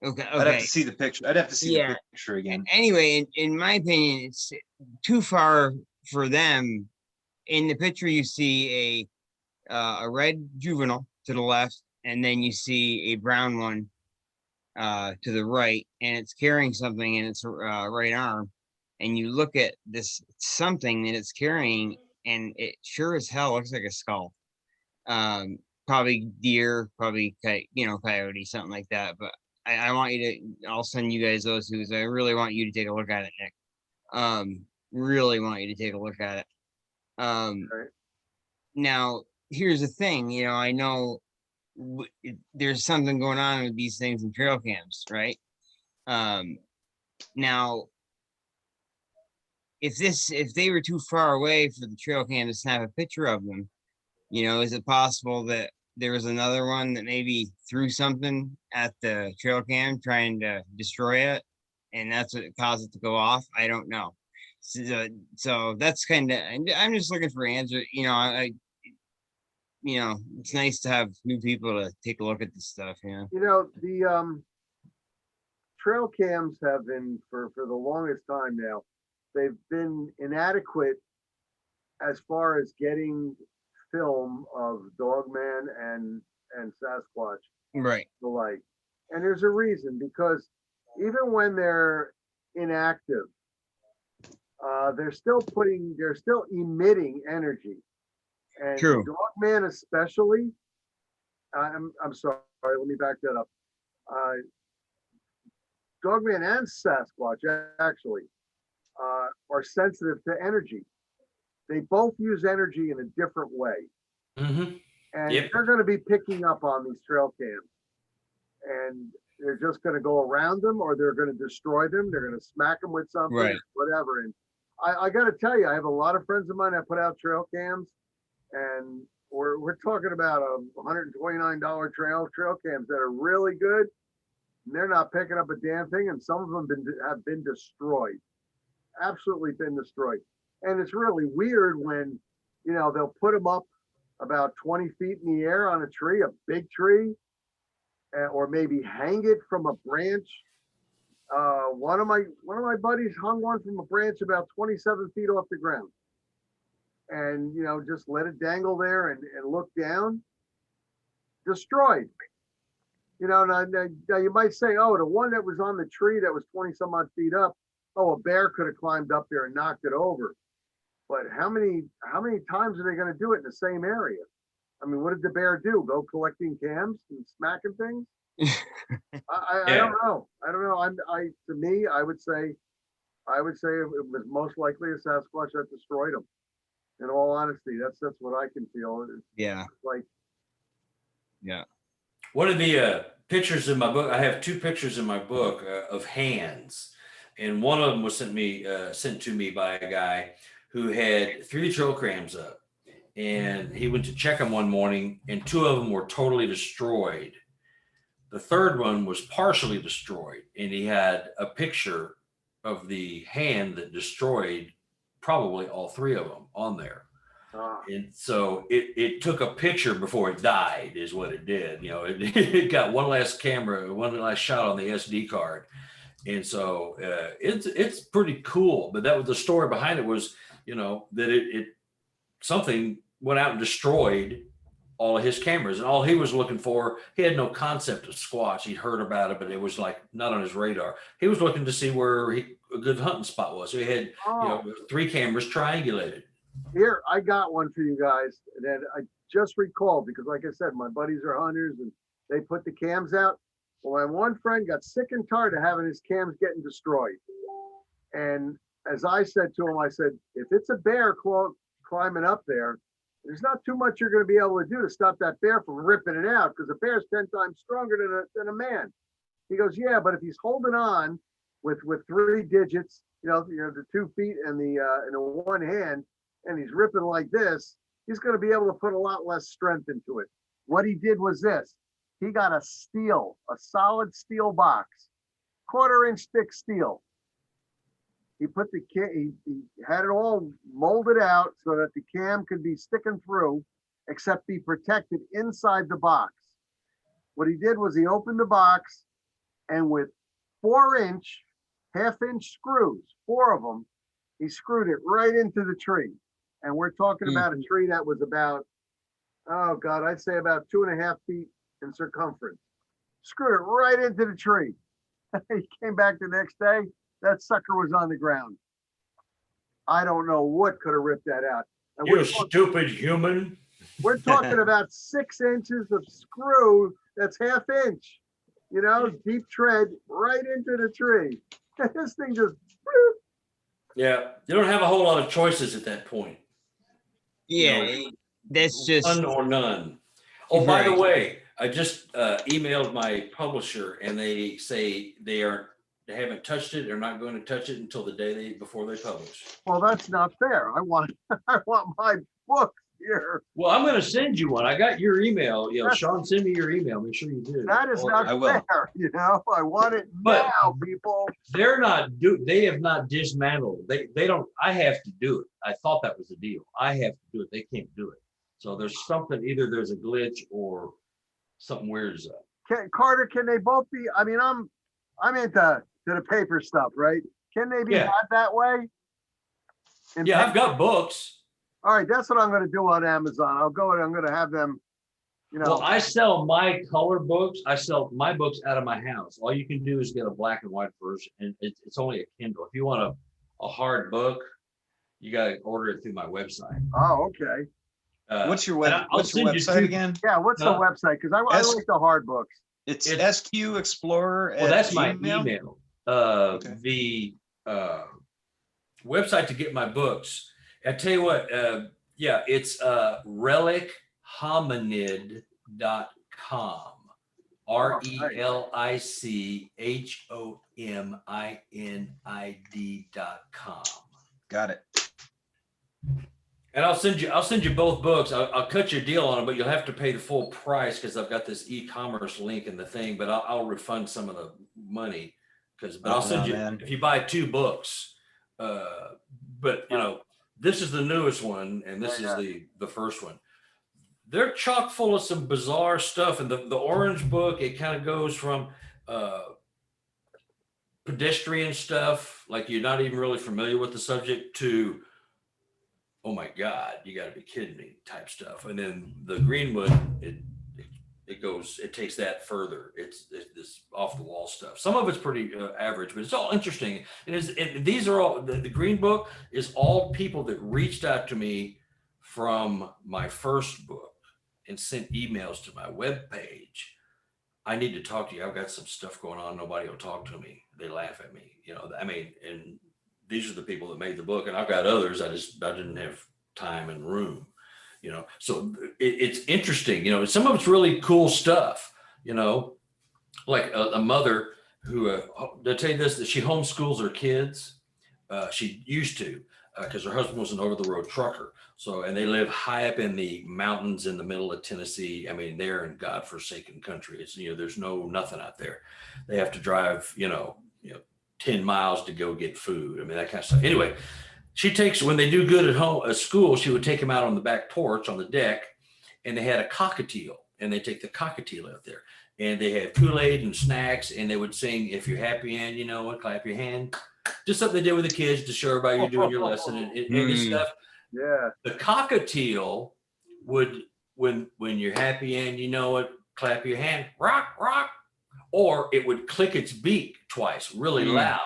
Okay. I'd have to see the picture. I'd have to see Yeah. the picture again. Anyway, in my opinion, it's too far for them. In the picture, you see a red juvenile to the left, and then you see a brown one to the right, and it's carrying something in its right arm. And you look at this something that it's carrying, and it sure as hell looks like a skull. Probably deer, probably coyote, something like that. But I want you to. I'll send you guys those two. I really want you to take a look at it, Nick. Really want you to take a look at it. Right. Now, here's the thing. I know there's something going on with these things in trail cams, right? Now, if they were too far away for the trail cam to snap a picture of them, is it possible that there was another one that maybe threw something at the trail cam trying to destroy it, and that's what caused it to go off? I don't know. So that's kind of. I'm just looking for answers. It's nice to have new people to take a look at this stuff. The trail cams have been for the longest time now. They've been inadequate as far as getting film of Dogman and Sasquatch, Right. the like. And there's a reason, because even when they're inactive, they're still emitting energy. And True. Dogman especially, I'm sorry, let me back that up. Dogman and Sasquatch actually are sensitive to energy. They both use energy in a different way. Mm-hmm. And Yep. they're going to be picking up on these trail cams. And they're just going to go around them, or they're going to destroy them. They're going to smack them with something, Right. whatever. And I got to tell you, I have a lot of friends of mine that put out trail cams, and we're talking about a $129 trail cams that are really good. And they're not picking up a damn thing, and some of them have been destroyed, absolutely been destroyed. And it's really weird when they'll put them up about 20 feet in the air on a tree, a big tree, or maybe hang it from a branch. One of my buddies hung one from a branch about 27 feet off the ground, and just let it dangle there and look down. Destroyed. Now you might say, oh, the one that was on the tree that was 20 some odd feet up, oh, a bear could have climbed up there and knocked it over. But how many times are they going to do it in the same area? I mean, what did the bear do? Go collecting cams and smacking things? I don't know. I don't know. To me, I would say it was most likely a Sasquatch that destroyed them. In all honesty, that's what I can feel. Yeah. Like, Yeah. One of the pictures in my book, I have 2 pictures in my book of hands, and one of them was sent to me by a guy who had 3 trail cams up, and he went to check them one morning, and 2 of them were totally destroyed. The third one was partially destroyed, and he had a picture of the hand that destroyed probably all 3 of them on there. And so it took a picture before it died, is what it did. You know, it got one last camera, one last shot on the SD card. And so it's pretty cool. But that was the story behind it, was, you know, that it something went out and destroyed all of his cameras, and all he was looking for, he had no concept of Squatch. He'd heard about it, but it was like not on his radar. He was looking to see where a good hunting spot was. So he had, you know, 3 cameras triangulated. Here, I got one for you guys that I just recalled, because like I said, my buddies are hunters and they put the cams out. Well, my one friend got sick and tired of having his cams getting destroyed. And as I said to him, I said, if it's a bear climbing up there, there's not too much you're going to be able to do to stop that bear from ripping it out, because a bear's 10 times stronger than a man. He goes, yeah, but if he's holding on with 3 digits, you know, the 2 feet and the one hand, and he's ripping like this, he's going to be able to put a lot less strength into it. What he did was this. He got a solid steel box, 1/4-inch thick steel. He put he had it all molded out so that the cam could be sticking through, except be protected inside the box. What he did was he opened the box, and with 4-inch, 1/2-inch screws, 4 of them, he screwed it right into the tree. And we're talking about a tree that was about, oh God, I'd say about 2.5 feet in circumference. Screwed it right into the tree. He came back the next day, that sucker was on the ground. I don't know what could have ripped that out. And You stupid human. we're talking about 6 inches of screw that's 1/2 inch, you know, deep tread right into the tree. This thing just, Yeah, you don't have a whole lot of choices at that point. Yeah, You know, that's just none or none. Oh, by the Right. way, I just emailed my publisher, and they say they haven't touched it. They're not going to touch it until the day before they publish. well, that's not fair. I want my book here. Well, I'm going to send you one. I got your email. You know, Shawn, send me your email. Make sure you do. That is not I will. fair, you know. I want it But- now, people. They have not dismantled. They don't. I have to do it. I thought that was the deal. I have to do it. They can't do it. So there's something. Either there's a glitch or something weird is up. Carter, can they both be? I mean, I'm into the paper stuff, right? Can they be Yeah. had that way? In Yeah, I've paper? got books. All right, that's what I'm going to do on Amazon. I'll go and I'm going to have them, you know. Well, I sell my color books. I sell my books out of my house. All you can do is get a black and white version, and it's only a Kindle. If you want a hard book, you got to order it through my website. Oh, okay. What's your and I'll what's your send you website two- again? Yeah, what's the website? Because I S- like the hard books. It's It's- SQ Explorer. Well, at that's my Gmail? email. Okay. The Website to get my books. I tell you what, yeah, it's relichominid.com. RELICHOMINID.com. Got it. And I'll send you both books. I'll cut you a deal on them, but you'll have to pay the full price because I've got this e-commerce link in the thing. But I'll refund some of the money but I'll send you man. if you buy 2 books. But you know, this is the newest one, and this is the first one. They're chock full of some bizarre stuff. And the orange book, it kind of goes from pedestrian stuff, like you're not even really familiar with the subject, to oh my God, you got to be kidding me type stuff. And then the Greenwood, it takes that further. It's this off the wall stuff. Some of it's pretty average, but it's all interesting. And these are all, the Green Book is all people that reached out to me from my first book and sent emails to my webpage. I need to talk to you. I've got some stuff going on. Nobody will talk to me. They laugh at me. You know, I mean, and these are the people that made the book, and I've got others. I didn't have time and room, you know. So it's interesting, you know. Some of it's really cool stuff, you know, like a mother who, they'll tell you this, that she homeschools her kids. She used to. because her husband was an over-the-road trucker. So, and they live high up in the mountains in the middle of Tennessee. I mean, they're in godforsaken country. It's, there's nothing out there. They have to drive, 10 miles to go get food. I mean, that kind of stuff. Anyway, when they do good at school, she would take them out on the back porch on the deck, and they had a cockatiel, and they take the cockatiel out there, and they had Kool-Aid and snacks, and they would sing, "If you're happy and you know it, clap your hand." Just something they did with the kids to show everybody you're doing your lesson and this stuff. Yeah. The cockatiel would, when you're happy and you know it, clap your hand, rock, rock, or it would click its beak twice, really loud.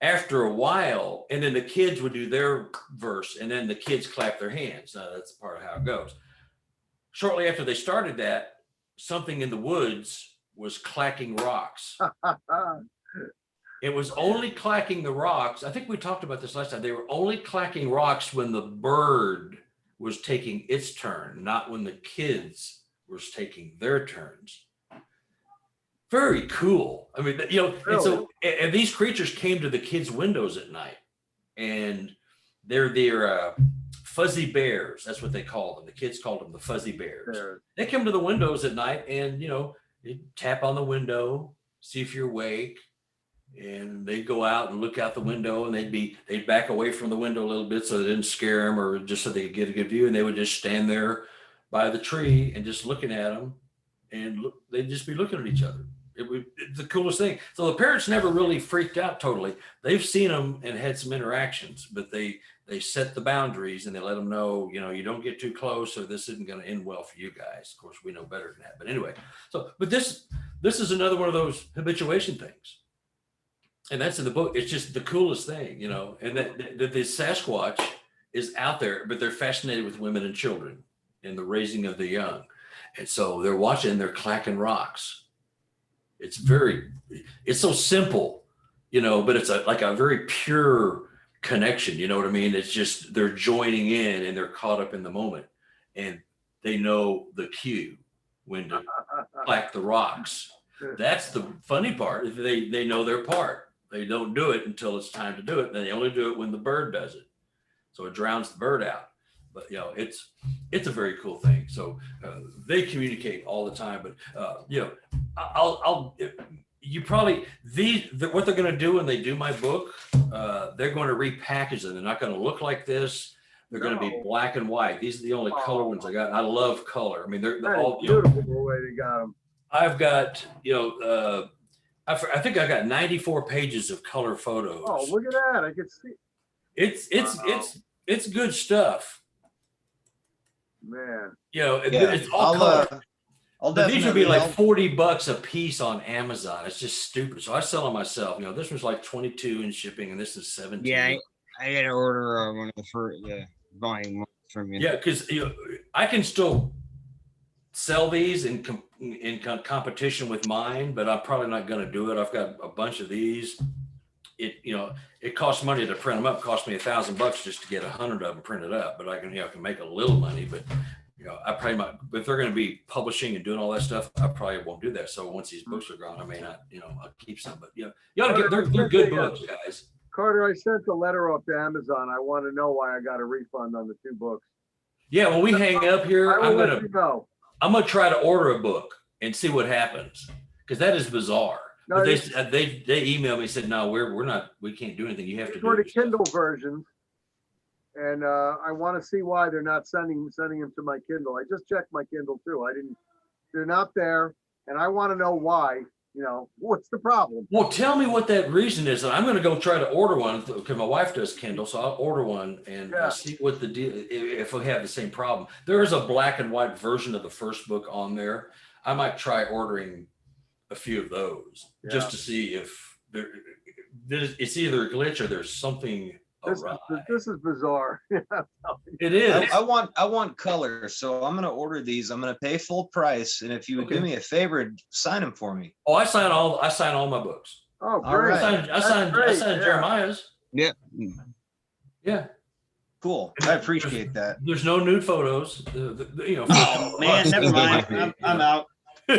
After a while, and then the kids would do their verse, and then the kids clap their hands. That's part of how it goes. Shortly after they started that, something in the woods was clacking rocks. It was only clacking the rocks. I think we talked about this last time. They were only clacking rocks when the bird was taking its turn, not when the kids were taking their turns. Very cool. I mean, and so, and these creatures came to the kids' windows at night, and they're fuzzy bears. That's what they call them. The kids called them the fuzzy bears. They come to the windows at night, and they tap on the window, see if you're awake. And they'd go out and look out the window, and they'd back away from the window a little bit so they didn't scare them, or just so they could get a good view. And they would just stand there by the tree and just looking at them, and they'd just be looking at each other. It's the coolest thing. So the parents never really freaked out totally. They've seen them and had some interactions, but they set the boundaries, and they let them know, you don't get too close, or this isn't going to end well for you guys. Of course, we know better than that. But anyway, but this is another one of those habituation things. And that's in the book. It's just the coolest thing, and that the Sasquatch is out there, but they're fascinated with women and children and the raising of the young. And so they're watching, they're clacking rocks. It's so simple, but it's like a very pure connection. You know what I mean? It's just, they're joining in, and they're caught up in the moment, and they know the cue when to clack the rocks. That's the funny part. They know their part. They don't do it until it's time to do it. They only do it when the bird does it. So it drowns the bird out. But it's a very cool thing. So they communicate all the time. But what they're going to do when they do my book, they're going to repackage them. They're not going to look like this. They're going to be black and white. These are the only color ones I got. I love color. I mean, they're all beautiful the way they got them. I've got I think I got 94 pages of color photos. Oh, look at that! I can see. It's good stuff. Man. It's all color. But these would be like $40 a piece on Amazon. It's just stupid. So I sell them myself. This was like 22 in shipping, and this is 17. Yeah, I got to order one of the volume ones from you. Yeah, because I can still sell these in competition with mine, but I'm probably not going to do it. I've got a bunch of these. It costs money to print them up. It cost me $1,000 just to get 100 of them printed up. But I can make a little money. But I probably might. But if they're going to be publishing and doing all that stuff, I probably won't do that. So once these books are gone, I may not. I'll keep some. But you ought to get. They're good books, guys. Carter, I sent a letter off to Amazon. I want to know why I got a refund on the 2 books. Yeah, when we hang up here, I'm gonna try to order a book and see what happens, because that is bizarre. No, but they emailed me and said, no, we can't do anything. You have to do the Kindle versions, and I want to see why they're not sending them to my Kindle. I just checked my Kindle too. They're not there, and I want to know why. What's the problem? Well, tell me what that reason is, and I'm going to go try to order one, because my wife does Kindle, so I'll order one and see what the deal, if we have the same problem. There is a black and white version of the first book on there. I might try ordering a few of those just to see if it's either a glitch or there's something awry. This is bizarre. It is. I want color, so I'm going to order these. I'm going to pay full price, and if you would do me a favor, sign them for me. Oh, I sign all my books. Oh, great. I signed Jeremiah's. Yeah. Yeah. Cool. I appreciate that. There's no nude photos. Oh man, never mind. I'm out. No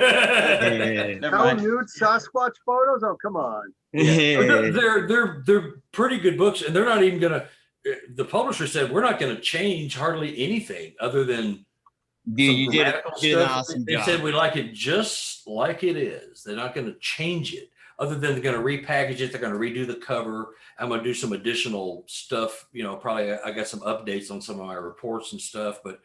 nude Sasquatch photos? Oh, come on. They're pretty good books, and they're not even gonna. the publisher said, we're not going to change hardly anything other than Dude, some you grammatical did an stuff. awesome They job. said we like it just like it is. They're not going to change it other than they're going to repackage it. They're going to redo the cover. I'm going to do some additional stuff. You know, probably I got some updates on some of my reports and stuff, but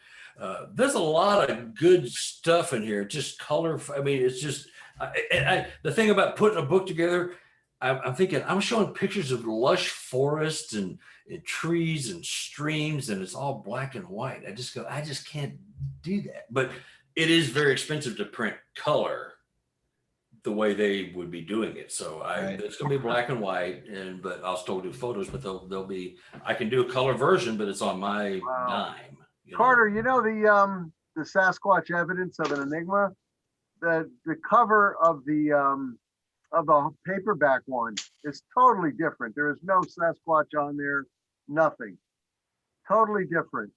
there's a lot of good stuff in here. Just color. I mean, it's just the thing about putting a book together. I'm thinking I'm showing pictures of lush forests and trees and streams, and it's all black and white. I just can't do that. But it is very expensive to print color the way they would be doing it. So it's going to be black and white, but I'll still do photos. But they'll be. I can do a color version, but it's on my dime. Carter, you know the Sasquatch evidence of an enigma. The cover of the paperback one is totally different. There is no Sasquatch on there, nothing. Totally different.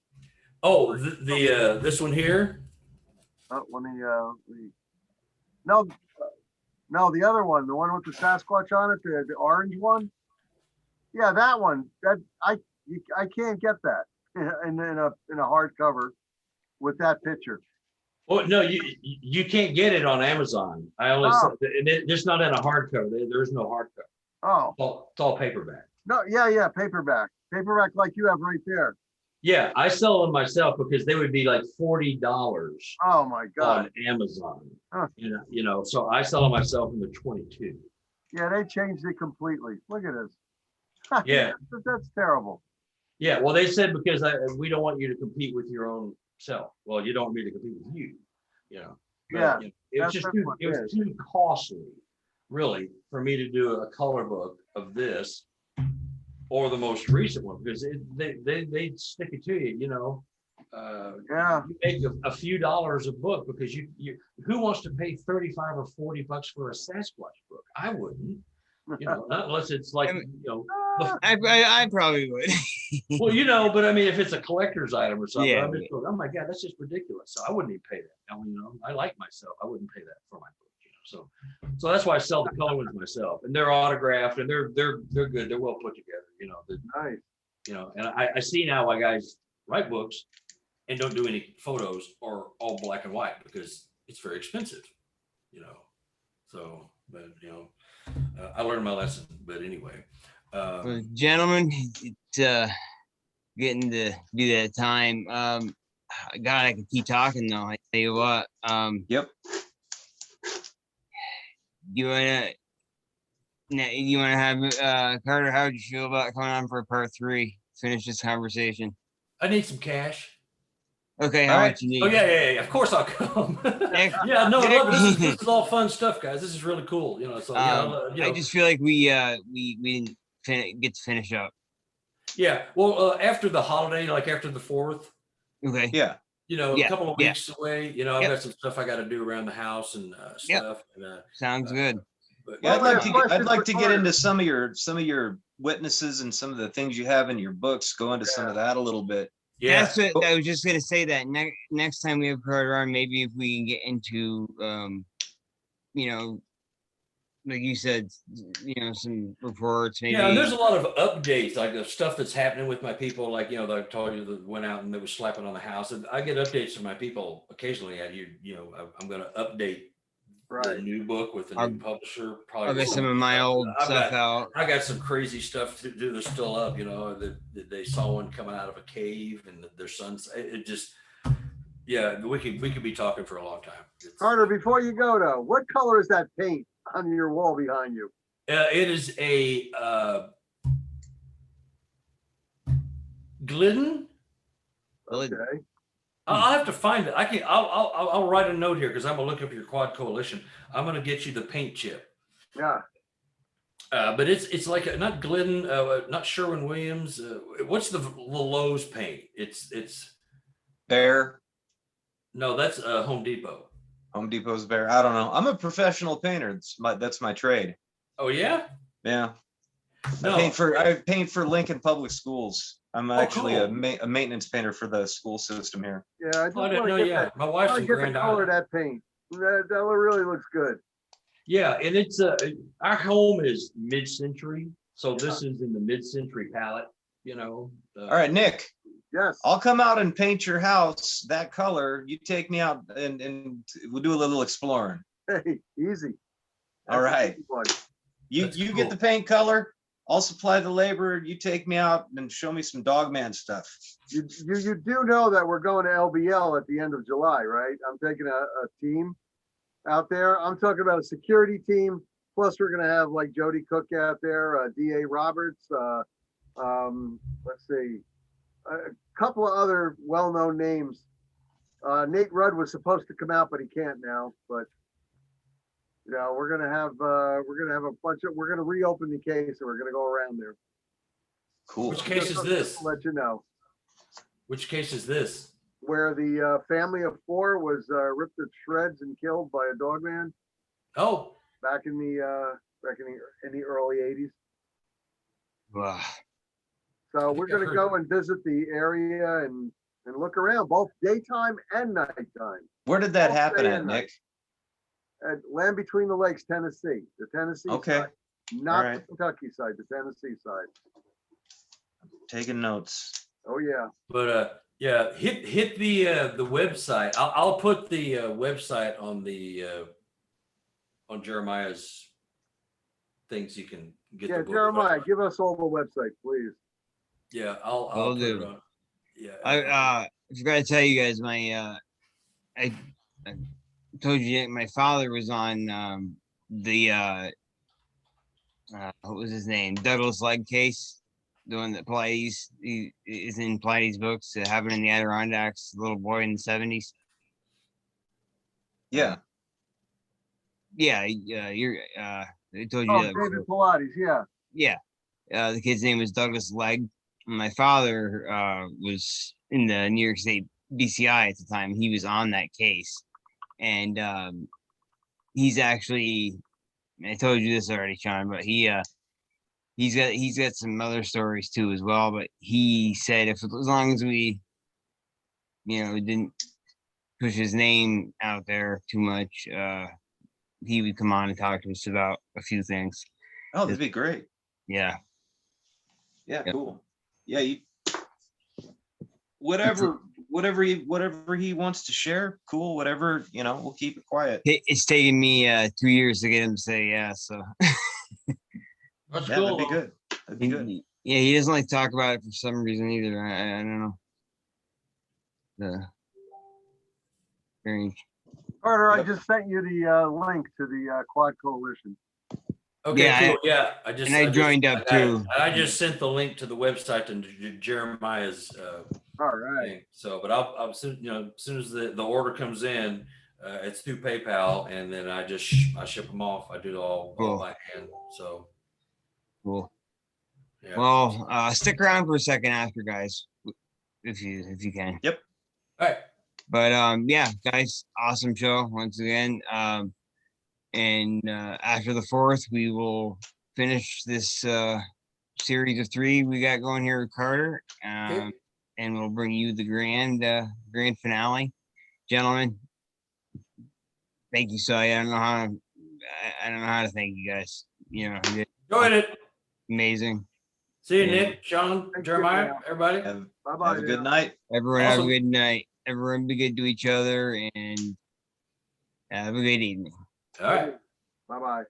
Oh, the this one here. Let me no, the other one, the one with the Sasquatch on it, the orange one. Yeah, that one. That I can't get that in a hardcover with that picture. Well, no, you can't get it on Amazon. I only said, and it's not in a hardcover. There's no hardcover. Oh, It's all paperback. no, yeah, paperback like you have right there. Yeah, I sell them myself because they would be like $40 Oh my God. on Amazon. Huh. You know, so I sell them myself in the 22. Yeah, they changed it completely. Look at this. Yeah. That's terrible. Yeah, well, they said because we don't want you to compete with your own self. Well, you don't want me to compete with you, you know. But, Yeah, you know, it was too costly, really, for me to do a color book of this or the most recent one because they stick it to you, you know. Yeah. You make a few dollars a book because you who wants to pay $35 or $40 for a Sasquatch book? I wouldn't, you know, not unless it's like, you know. I probably would. Well, you know, but I mean, if it's a collector's item or something, Yeah, I'm just going, oh my God, that's just ridiculous. So I wouldn't even pay that. You know, I like myself. I wouldn't pay that for my book. You know? So that's why I sell the color ones myself, and they're autographed and they're good. They're well put together. You know, Nice. you know, and I see now why guys write books and don't do any photos or all black and white because it's very expensive. You know, so but you know, I learned my lesson. But anyway. Well, gentlemen, it's getting to do that time. God, I could keep talking though. I tell you what. Yep. You wanna have Carter? How would you feel about coming on for part 3? Finish this conversation. I need some cash. Okay, how All right. much you need? Oh yeah. Of course I'll come. Yeah, no, I love it. This is all fun stuff, guys. This is really cool. You know, so I just feel like we didn't get to finish up. yeah. Well, after the holiday, like after the 4th, Okay. Yeah. you know, Yeah, a couple of yeah. weeks away. You know, I've got some stuff I got to do around the house and stuff. And, Sounds good. but, Yeah, Well, I'd like to get Carter. into some of your witnesses and some of the things you have in your books. Go into some of that a little bit. yeah. That's what I was just gonna say. That next time we have Carter on, maybe if we can get into, you know, like you said, you know, some reports. Maybe. Yeah, and there's a lot of updates, like the stuff that's happening with my people. Like, you know, that I told you that went out and they were slapping on the house. And I get updates from my people occasionally. You know, I'm going to update the new book with a new publisher. Probably I'll get some of my old stuff out. I got some crazy stuff to do that's still up. You know, that they saw one coming out of a cave and their sons. It just, yeah, we could be talking for a long time. Carter, before you go though, what color is that paint on your wall behind you? It is a Glidden. Okay. I'll have to find it. I'll write a note here because I'm gonna look up your quad coalition. I'm gonna get you the paint chip. Yeah. But it's like not Glidden, not Sherwin-Williams. What's the Lowe's paint? It's Bear. No, that's Home Depot. Home Depot's Bear. I don't know. I'm a professional painter. That's my trade. Oh yeah. Yeah. No. I paint for Lincoln Public Schools. I'm actually cool. a maintenance painter for the school system here. Yeah, I just I didn't want know. to get Yeah, that. my I wife's want from to get the Grand color of Island. that paint. That really looks good. Yeah, and it's our home is mid-century, so this is in the mid-century palette. you know. All right, Nick, Yes. I'll come out and paint your house that color. You take me out and we'll do a little exploring. Hey, easy. All That's an right. easy one. You That's get cool. the paint color. I'll supply the labor. You take me out and show me some Dogman stuff. You do know that we're going to LBL at the end of July, right? I'm taking a team out there. I'm talking about a security team. Plus, we're gonna have like Jody Cook out there, DA Roberts. Let's see, a couple of other well-known names. Nate Rudd was supposed to come out, but he can't now. But you know, we're gonna have a bunch of. We're gonna reopen the case, and we're gonna go around there. Cool. Which case is Just this? to let you know, Which case is this? where the family of four was ripped to shreds and killed by a dog man Oh, back in the early '80s. Ugh. So I we're think I've gonna heard- go and visit the area and look around, both daytime and nighttime. Where did that All happen day at, and Nick? At Land Between the Lakes, Tennessee, the Tennessee Okay. side, not Alright. the Kentucky side, the Tennessee side. Taking notes. Oh, yeah. but yeah, hit the website. I'll put the website on the on Jeremiah's things. You can get Yeah, the book. Jeremiah, give us all the website, please. Yeah, I'll Will put do. it on. Yeah. I forgot to tell you guys, I told you my father was on what was his name? Douglas Leg case, the one that plays. He is in Platy's books. It happened in the Adirondacks. Little boy in the 70s. Yeah. Yeah, you're. I told you Oh, that. David Pilates, yeah. Yeah, the kid's name was Douglas Leg. My father was in the New York State BCI at the time. He was on that case, and he's actually. I told you this already, Shawn, but he's got some other stories too as well. But he said if as long as we, didn't push his name out there too much, he would come on and talk to us about a few things. Oh, that'd be great. Yeah. Yeah, Yep. cool. Yeah, whatever he wants to share, cool. Whatever, we'll keep it quiet. It's taken me 2 years to get him to say yeah. So That's Yeah, cool. that'd be though. good. That'd be good. yeah, he doesn't like to talk about it for some reason either. I don't know. Strange. Carter, I Yep. just sent you the link to the Quad Coalition. Okay, Yeah, cool. Yeah, I joined up too. I just sent the link to the website and Jeremiah's All right. thing. So, but I'll soon, as soon as the order comes in, it's through PayPal, and then I ship them off. I do it all Cool. by hand. So, Cool. yeah. Well, stick around for a second after, guys, if you can. Yep. All right. But yeah, guys, awesome show once again. And after the 4th, we will finish this series of 3 we got going here with Carter. Okay. And we'll bring you the grand finale. Gentlemen, thank you. So I don't know how to thank you guys. You did Enjoyed it. amazing. See you, Yeah. Nick, Shawn, Thank you, Jeremiah, man. everybody. Have Bye-bye. a good night. Everyone have a Awesome. good night. Everyone be good to each other and have a good evening. All right. Bye-bye.